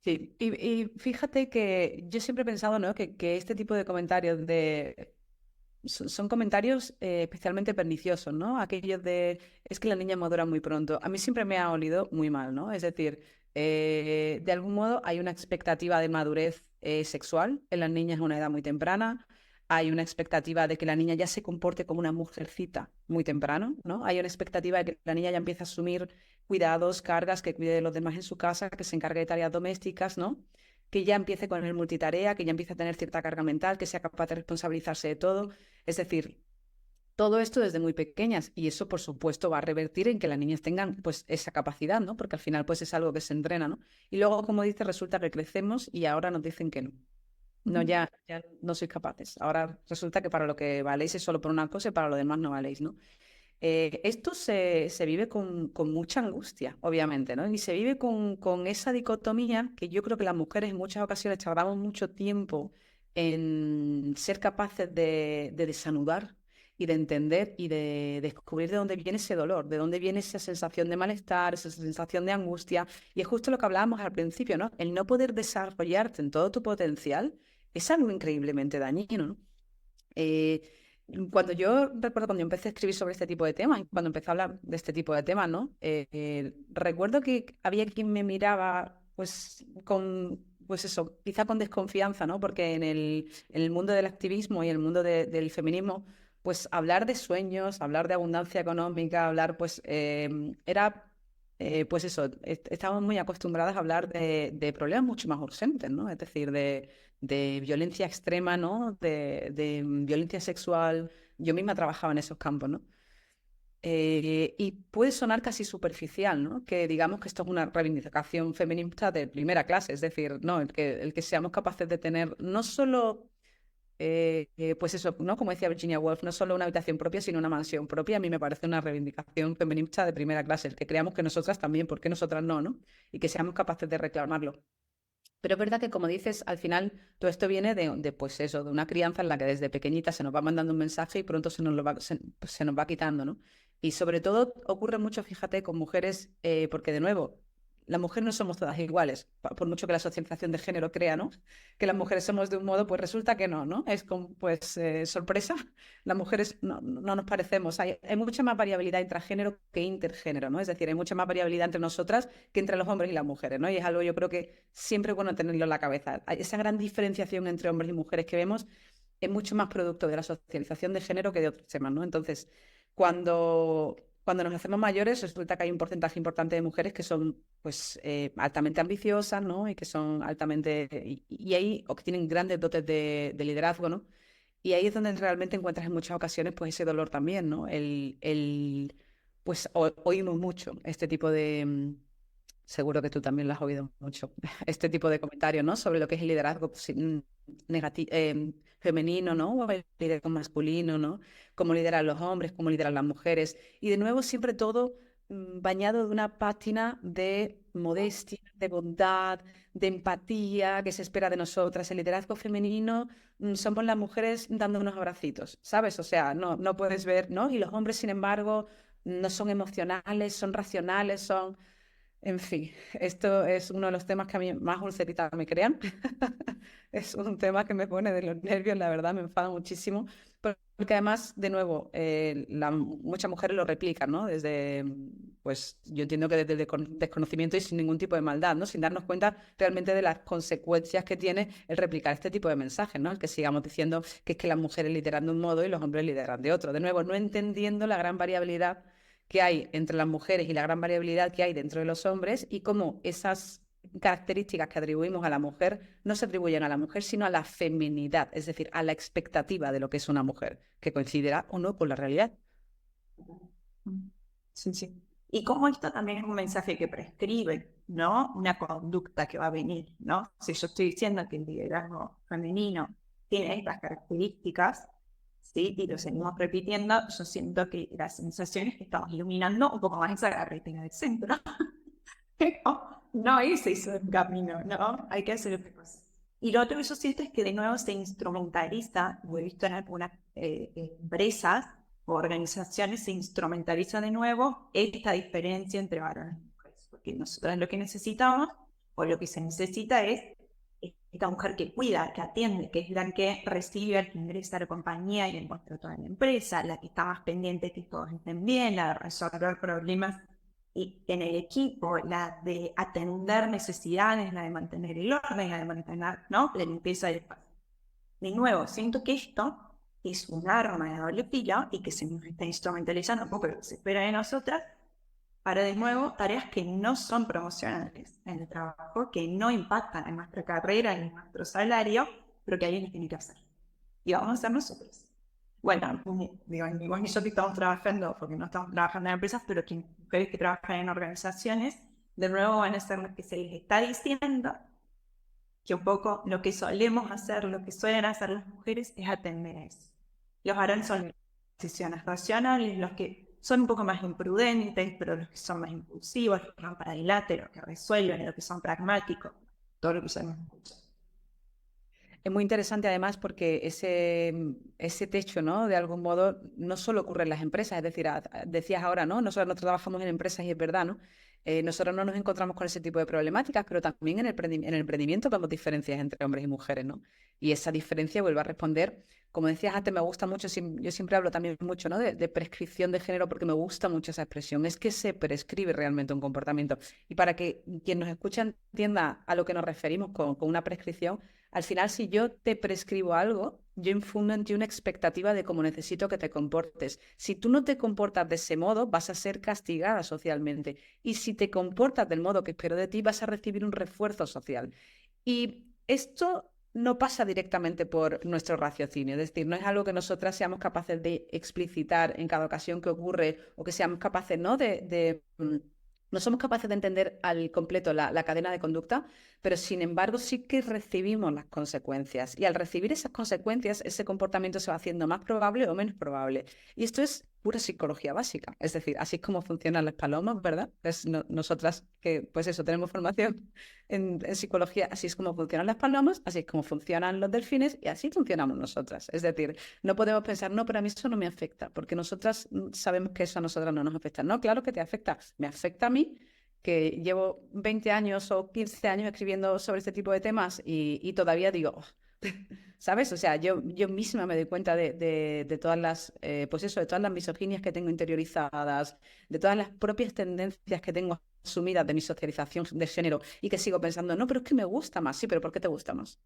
Sí, y fíjate que yo siempre he pensado, ¿no? que este tipo de comentarios son comentarios especialmente perniciosos, ¿no? Aquellos de, es que la niña madura muy pronto. A mí siempre me ha olido muy mal, ¿no? Es decir, de algún modo hay una expectativa de madurez sexual en las niñas a una edad muy temprana. Hay una expectativa de que la niña ya se comporte como una mujercita muy temprano, ¿no? Hay una expectativa de que la niña ya empiece a asumir cuidados, cargas, que cuide de los demás en su casa, que se encargue de tareas domésticas, ¿no? Que ya empiece con el multitarea, que ya empiece a tener cierta carga mental, que sea capaz de responsabilizarse de todo. Es decir, todo esto desde muy pequeñas y eso, por supuesto, va a revertir en que las niñas tengan pues esa capacidad, ¿no? Porque al final pues es algo que se entrena, ¿no? Y luego, como dice, resulta que crecemos y ahora nos dicen que no. No, ya no sois capaces. Ahora resulta que para lo que valéis es solo por una cosa y para lo demás no valéis, ¿no? Esto se vive con mucha angustia, obviamente, ¿no? Y se vive con esa dicotomía que yo creo que las mujeres en muchas ocasiones tardamos mucho tiempo en ser capaces de desanudar y de entender y de descubrir de dónde viene ese dolor, de dónde viene esa sensación de malestar, esa sensación de angustia. Y es justo lo que hablábamos al principio, ¿no? El no poder desarrollarte en todo tu potencial es algo increíblemente dañino, ¿no? Eh, Cuando yo recuerdo cuando yo empecé a escribir sobre este tipo de temas, y cuando empecé a hablar de este tipo de temas, ¿no? Recuerdo que había quien me miraba, pues, pues eso, quizá con desconfianza, ¿no? Porque en el mundo del activismo y el mundo del feminismo, pues hablar de sueños, hablar de abundancia económica, hablar, pues, era, pues eso, estábamos muy acostumbradas a hablar de problemas mucho más urgentes, ¿no? Es decir, de violencia extrema, ¿no? De violencia sexual. Yo misma trabajaba en esos campos, ¿no? Y puede sonar casi superficial, ¿no? Que digamos que esto es una reivindicación feminista de primera clase, es decir, no, el que seamos capaces de tener no solo, pues eso, ¿no? Como decía Virginia Woolf, no solo una habitación propia, sino una mansión propia, a mí me parece una reivindicación feminista de primera clase, el que creamos que nosotras también, ¿por qué nosotras no, no? Y que seamos capaces de reclamarlo. Pero es verdad que, como dices, al final todo esto viene pues eso, de una crianza en la que desde pequeñita se nos va mandando un mensaje y pronto se nos va quitando, ¿no? Y sobre todo ocurre mucho, fíjate, con mujeres, porque de nuevo, las mujeres no somos todas iguales, por mucho que la socialización de género crea, ¿no? Que las mujeres somos de un modo, pues resulta que no, ¿no? Es como, pues, sorpresa, las mujeres no nos parecemos. Hay mucha más variabilidad intragénero que intergénero, ¿no? Es decir, hay mucha más variabilidad entre nosotras que entre los hombres y las mujeres, ¿no? Y es algo yo creo que siempre es bueno tenerlo en la cabeza. Esa gran diferenciación entre hombres y mujeres que vemos es mucho más producto de la socialización de género que de otros temas, ¿no? Entonces, cuando nos hacemos mayores, resulta que hay un porcentaje importante de mujeres que son pues altamente ambiciosas, ¿no? Y que son altamente, y ahí, o que tienen grandes dotes de liderazgo, ¿no? Y ahí es donde realmente encuentras en muchas ocasiones pues ese dolor también, ¿no? Pues oímos mucho este tipo de, seguro que tú también lo has oído mucho, este tipo de comentarios, ¿no? Sobre lo que es el liderazgo femenino, ¿no? O el liderazgo masculino, ¿no? Cómo lideran los hombres, cómo lideran las mujeres. Y de nuevo, siempre todo bañado de una pátina de modestia, de bondad, de empatía que se espera de nosotras. El liderazgo femenino somos las mujeres dando unos abracitos, ¿sabes? O sea, no puedes ver, ¿no? Y los hombres, sin embargo, no son emocionales, son racionales, son... En fin, esto es uno de los temas que a mí más ulcerita me crean. Es un tema que me pone de los nervios, la verdad, me enfada muchísimo. Porque además, de nuevo, muchas mujeres lo replican, ¿no? Desde, pues yo entiendo que desde el desconocimiento y sin ningún tipo de maldad, ¿no? Sin darnos cuenta realmente de las consecuencias que tiene el replicar este tipo de mensajes, ¿no? El que sigamos diciendo que es que las mujeres lideran de un modo y los hombres lideran de otro. De nuevo, no entendiendo la gran variabilidad que hay entre las mujeres y la gran variabilidad que hay dentro de los hombres y cómo esas características que atribuimos a la mujer no se atribuyen a la mujer, sino a la feminidad, es decir, a la expectativa de lo que es una mujer, que coincidirá o no con la realidad. Sí, sí. Y como esto también es un mensaje que prescribe, ¿no? Una conducta que va a venir, ¿no? Si yo estoy diciendo que el liderazgo femenino tiene estas características, ¿sí? Y lo seguimos repitiendo, yo siento que la sensación es que estamos iluminando un poco más esa carretera del centro. No es eso el camino, ¿no? Hay que hacer otra cosa. Y lo otro que yo siento es que de nuevo se instrumentaliza, lo he visto en algunas empresas o organizaciones, se instrumentaliza de nuevo esta diferencia entre varones y mujeres. Porque nosotros lo que necesitamos, o lo que se necesita es esta mujer que cuida, que atiende, que es la que recibe al que ingresa a la compañía y encuentra toda la empresa, la que está más pendiente de que todos estén bien, la de resolver problemas y en el equipo, la de atender necesidades, la de mantener el orden, la de mantener, ¿no?, la limpieza del espacio. De nuevo, siento que esto es un arma de doble filo y que se nos está instrumentalizando un poco lo que se espera de nosotras para, de nuevo, tareas que no son promocionales en el trabajo, que no impactan en nuestra carrera y en nuestro salario, pero que alguien tiene que hacer. Y vamos a hacer nosotros. Bueno, digo, ni vos ni yo que estamos trabajando, porque no estamos trabajando en empresas, pero que mujeres que trabajan en organizaciones, de nuevo van a ser las que se les está diciendo que un poco lo que solemos hacer, lo que suelen hacer las mujeres es atender a eso. Los varones son decisiones racionales, los que son un poco más imprudentes, pero los que son más impulsivos, los que van para adelante, los que resuelven, los que son pragmáticos, todo lo que sabemos escuchar. Es muy interesante además porque ese techo, ¿no? De algún modo, no solo ocurre en las empresas, es decir, decías ahora, ¿no? Nosotros trabajamos en empresas y es verdad, ¿no? Nosotros no nos encontramos con ese tipo de problemáticas, pero también en el emprendimiento vemos diferencias entre hombres y mujeres, ¿no? Y esa diferencia vuelve a responder, como decías antes, me gusta mucho, yo siempre hablo también mucho, ¿no? De prescripción de género porque me gusta mucho esa expresión, es que se prescribe realmente un comportamiento. Y para que quien nos escucha entienda a lo que nos referimos con una prescripción, al final, si yo te prescribo algo, yo infundo en ti una expectativa de cómo necesito que te comportes. Si tú no te comportas de ese modo, vas a ser castigada socialmente. Y si te comportas del modo que espero de ti, vas a recibir un refuerzo social. Y esto no pasa directamente por nuestro raciocinio, es decir, no es algo que nosotras seamos capaces de explicitar en cada ocasión que ocurre o que seamos capaces, ¿no? No somos capaces de entender al completo la cadena de conducta, pero sin embargo sí que recibimos las consecuencias. Y al recibir esas consecuencias, ese comportamiento se va haciendo más probable o menos probable. Y esto es pura psicología básica. Es decir, así es como funcionan las palomas, ¿verdad? Nosotras que, pues eso, tenemos formación en psicología, así es como funcionan las palomas, así es como funcionan los delfines y así funcionamos nosotras. Es decir, no podemos pensar, no, pero a mí eso no me afecta, porque nosotras sabemos que eso a nosotras no nos afecta. No, claro que te afecta. Me afecta a mí, que llevo 20 años o 15 años escribiendo sobre este tipo de temas y todavía digo, "Oh", ¿sabes? O sea, yo misma me doy cuenta de todas las, pues eso, de todas las misoginias que tengo interiorizadas, de todas las propias tendencias que tengo asumidas de mi socialización de género y que sigo pensando, no, pero es que me gusta más, sí, pero ¿por qué te gusta más?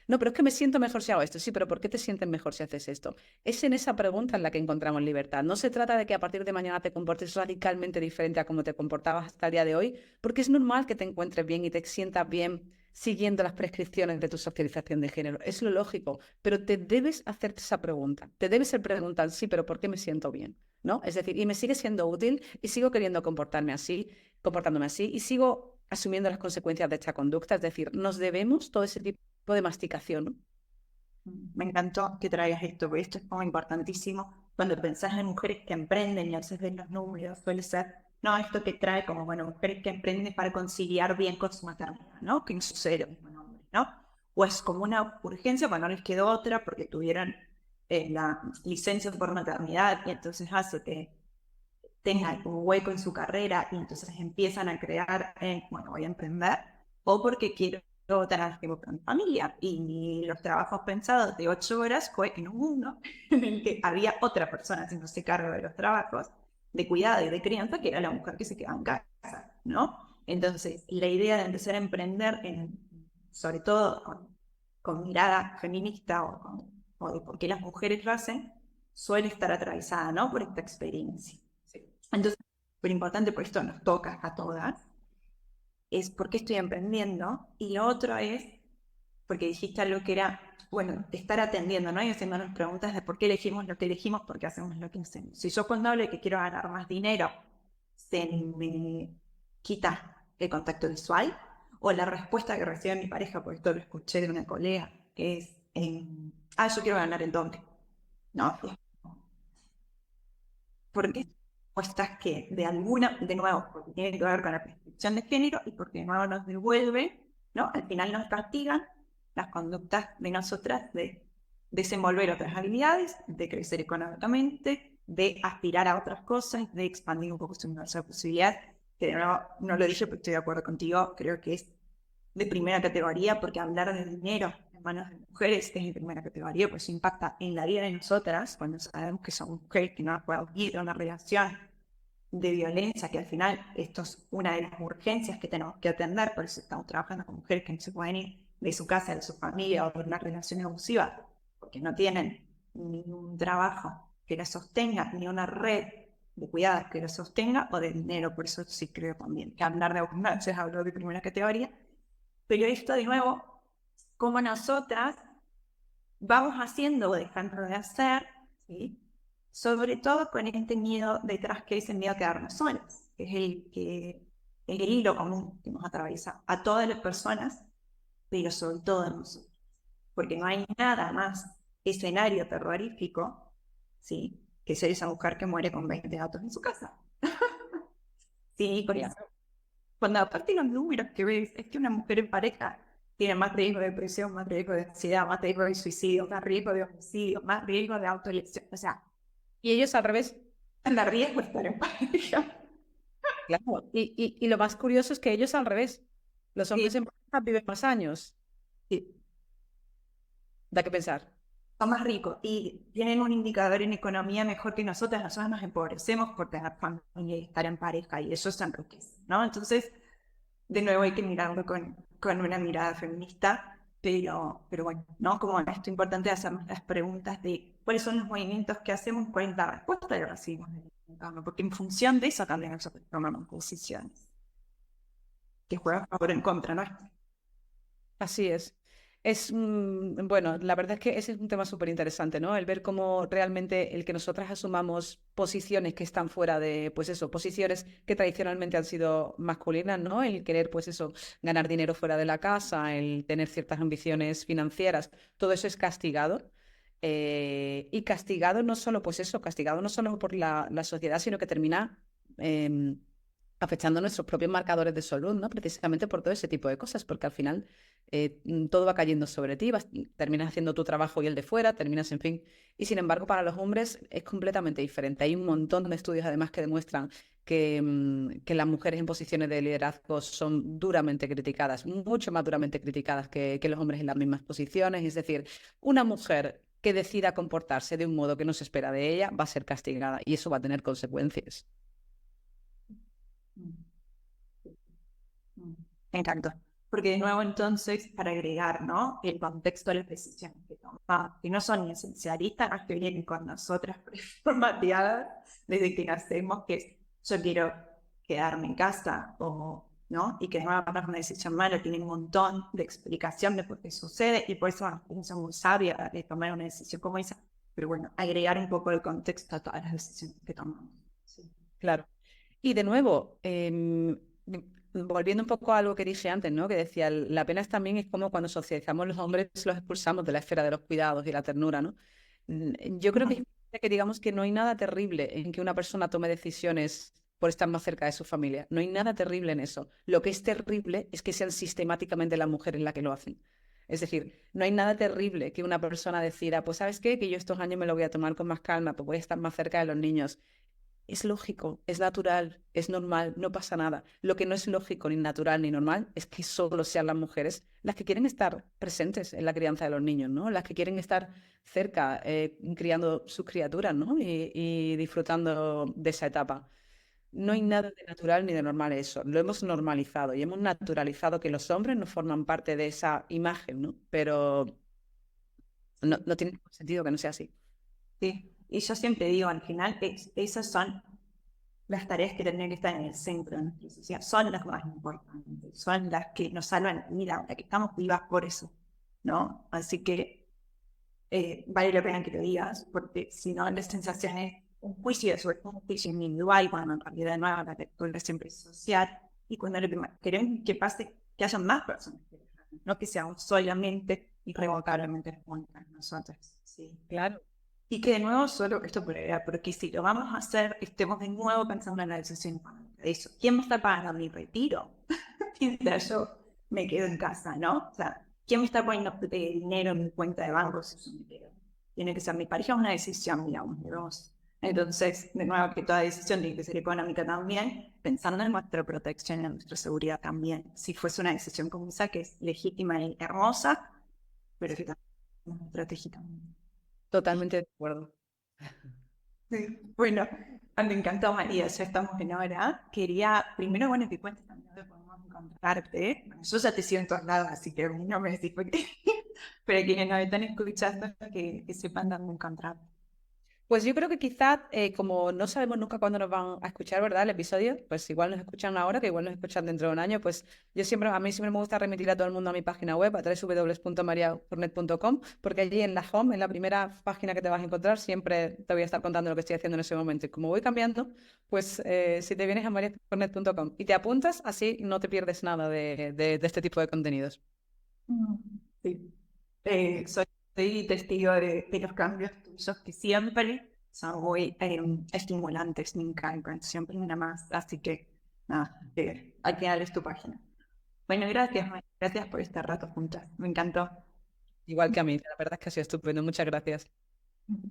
No, pero es que me siento mejor si hago esto. Sí, pero ¿por qué te sientes mejor si haces esto? Es en esa pregunta en la que encontramos libertad. No se trata de que a partir de mañana te comportes radicalmente diferente a como te comportabas hasta el día de hoy, porque es normal que te encuentres bien y te sientas bien siguiendo las prescripciones de tu socialización de género. Es lo lógico, pero te debes hacerte esa pregunta. Te debes ser preguntar, sí, pero ¿por qué me siento bien? ¿No? Es decir, y me sigue siendo útil y sigo queriendo comportándome así y sigo asumiendo las consecuencias de esta conducta. Es decir, nos debemos todo ese tipo de masticación, ¿no? Me encantó que traigas esto, porque esto es como importantísimo. Cuando pensás en mujeres que emprenden y a veces ves los números, suele ser, no, esto que trae como, bueno, mujeres que emprenden para conciliar bien con su maternidad, ¿no? Que no sucede lo mismo en hombres, ¿no? O es como una urgencia cuando no les quedó otra porque tuvieron la licencia por maternidad y entonces hace que tengan un hueco en su carrera y entonces empiezan a crear, bueno, voy a emprender, o porque quiero tener tiempo con mi familia. Y los trabajos pensados de 8 horas fue en un mundo en el que había otra persona haciéndose cargo de los trabajos de cuidado y de crianza, que era la mujer que se quedaba en casa, ¿no? Entonces, la idea de empezar a emprender, sobre todo con mirada feminista o de por qué las mujeres lo hacen, suele estar atravesada, ¿no?, por esta experiencia. Entonces, súper importante, por esto nos toca a todas, es por qué estoy emprendiendo. Y lo otro es, porque dijiste algo que era, bueno, estar atendiendo, ¿no? Y haciéndonos preguntas de por qué elegimos lo que elegimos, por qué hacemos lo que hacemos. Si yo cuando hablo de que quiero ganar más dinero, se me quita el contacto visual, o la respuesta que recibe mi pareja, porque esto lo escuché de una colega, que es, yo quiero ganar el doble, ¿no? ¿Por qué? respuestas que de nuevo, porque tiene que ver con la prescripción de género y porque de nuevo nos devuelve, ¿no? Al final nos castigan las conductas de nosotras de desenvolver otras habilidades, de crecer económicamente, de aspirar a otras cosas, de expandir un poco su universo de posibilidades, que de nuevo no lo dije, pero estoy de acuerdo contigo, creo que es de primera categoría, porque hablar de dinero en manos de mujeres es de primera categoría, pues impacta en la vida de nosotras, cuando sabemos que somos mujeres, que no podemos ir a una relación de violencia, que al final esto es una de las urgencias que tenemos que atender, por eso estamos trabajando con mujeres que no se pueden ir de su casa, de su familia o por una relación abusiva, porque no tienen ningún trabajo que las sostenga, ni una red de cuidados que los sostenga, o de dinero. Por eso sí creo también que hablar de abundancia es hablar de primera categoría. Pero esto de nuevo, como nosotras vamos haciendo o dejando de hacer, ¿sí? Sobre todo con este miedo detrás, que es el miedo a quedarnos solas, que es el hilo común que nos atraviesa a todas las personas, pero sobre todo a nosotros. Porque no hay nada más escenario terrorífico, ¿sí?, que ser esa mujer que muere con 20 gatos en su casa. Sí, con eso. Cuando aparte los números que ves, es que una mujer en pareja tiene más riesgo de depresión, más riesgo de ansiedad, más riesgo de suicidio, más riesgo de homicidio, más riesgo de autolesión. O sea, Y ellos al revés, anda riesgo estar en pareja. claro. Y lo más curioso es que ellos al revés. Los hombres Sí, en pareja viven más años. sí, Da que pensar. son más ricos y tienen un indicador en economía mejor que nosotras. Nosotros nos empobrecemos por tener familia y estar en pareja, y eso se enriquece, ¿no? Entonces, de nuevo hay que mirarlo con una mirada feminista, pero bueno, ¿no? Como esto es importante hacernos las preguntas de cuáles son los movimientos que hacemos, cuál es la respuesta que recibimos del entorno, porque en función de eso también nosotros tomamos decisiones que juegan a favor o en contra, ¿no? Así es. Bueno, la verdad es que ese es un tema súper interesante, ¿no? El ver cómo realmente el que nosotras asumamos posiciones que están fuera de, pues eso, posiciones que tradicionalmente han sido masculinas, ¿no? El querer, pues eso, ganar dinero fuera de la casa, el tener ciertas ambiciones financieras, todo eso es castigado. Y castigado no solo, pues eso, castigado no solo por la sociedad, sino que termina afectando nuestros propios marcadores de salud, ¿no? Precisamente por todo ese tipo de cosas, porque al final todo va cayendo sobre ti, terminas haciendo tu trabajo y el de fuera, terminas, en fin. Y sin embargo, para los hombres es completamente diferente. Hay un montón de estudios además que demuestran que las mujeres en posiciones de liderazgo son duramente criticadas, mucho más duramente criticadas que los hombres en las mismas posiciones. Es decir, una mujer que decida comportarse de un modo que no se espera de ella va a ser castigada y eso va a tener consecuencias. Exacto. Porque de nuevo entonces, para agregar, ¿no?, el contexto de las decisiones que tomamos, que no son ni esencialistas, no es que vienen con nosotras preformateadas desde que nacemos, que es, yo quiero quedarme en casa, o, ¿no?, y que de nuevo no es una decisión mala, tiene un montón de explicación de por qué sucede, y por eso son muy sabias de tomar una decisión como esa. Pero bueno, agregar un poco el contexto a todas las decisiones que tomamos. Sí. Claro. Y de nuevo, volviendo un poco a algo que dije antes, ¿no? Que decía, la pena también es como cuando socializamos los hombres, los expulsamos de la esfera de los cuidados y la ternura, ¿no? Yo creo que es importante que digamos que no hay nada terrible en que una persona tome decisiones por estar más cerca de su familia. No hay nada terrible en eso. Lo que es terrible es que sean sistemáticamente las mujeres las que lo hacen. Es decir, no hay nada terrible que una persona decida, pues ¿sabes qué? Que yo estos años me lo voy a tomar con más calma, pues voy a estar más cerca de los niños. Es lógico, es natural, es normal, no pasa nada. Lo que no es lógico, ni natural, ni normal es que solo sean las mujeres las que quieren estar presentes en la crianza de los niños, ¿no? Las que quieren estar cerca, criando sus criaturas, ¿no? Y disfrutando de esa etapa. No hay nada de natural ni de normal en eso. Lo hemos normalizado y hemos naturalizado que los hombres no forman parte de esa imagen, ¿no? Pero no tiene ningún sentido que no sea así. Sí. Y yo siempre digo, al final, esas son las tareas que tendrían que estar en el centro de nuestra sociedad, son las más importantes, son las que nos salvan la vida, las que estamos vivas por eso, ¿no? Así que vale la pena que lo digas, porque si no, la sensación es un juicio, sobre todo un juicio individual, cuando en realidad no la lectura siempre es social, y cuando lo que queremos que pase, que haya más personas que lo hagan, no que seamos solamente irrevocablemente únicas nosotras. Sí. Claro. Y que de nuevo, solo esto por era, porque si lo vamos a hacer, estemos de nuevo pensando en la decisión económica de eso. ¿Quién va a estar pagando mi retiro? Mientras yo me quedo en casa, ¿no? O sea, ¿quién me está poniendo dinero en mi cuenta de banco si yo me quedo? Tiene que ser mi pareja, es una decisión, digamos, de dos. Entonces, de nuevo, que toda decisión tiene que ser económica también, pensando en nuestra protección, en nuestra seguridad también. Si fuese una decisión como esa, que es legítima y hermosa, pero que también es estratégica. Totalmente de acuerdo. Sí. Bueno, me encantó, María, ya estamos en hora. Quería, primero, bueno, que cuentes también dónde podemos encontrarte. Bueno, yo ya te sigo en todos lados, así que no me decís por qué. Pero quienes nos están escuchando, que sepan dónde encontrarte. Pues yo creo que quizás, como no sabemos nunca cuándo nos van a escuchar, ¿verdad? El episodio, pues igual nos escuchan ahora, que igual nos escuchan dentro de un año, pues a mí siempre me gusta remitir a todo el mundo a mi página web, a www.mariafornet.com, porque allí en la home, en la primera página que te vas a encontrar, siempre te voy a estar contando lo que estoy haciendo en ese momento. Y como voy cambiando, pues si te vienes a mariafornet.com y te apuntas, así no te pierdes nada de este tipo de contenidos. Mm. Sí. Soy testigo de los cambios tuyos que siempre son muy estimulantes, me encantan, siempre una más. Así que, nada, hay que darles tu página. Bueno, gracias, María. Gracias por este rato juntas. Me encantó. Igual que a mí, la verdad es que ha sido estupendo. Muchas gracias.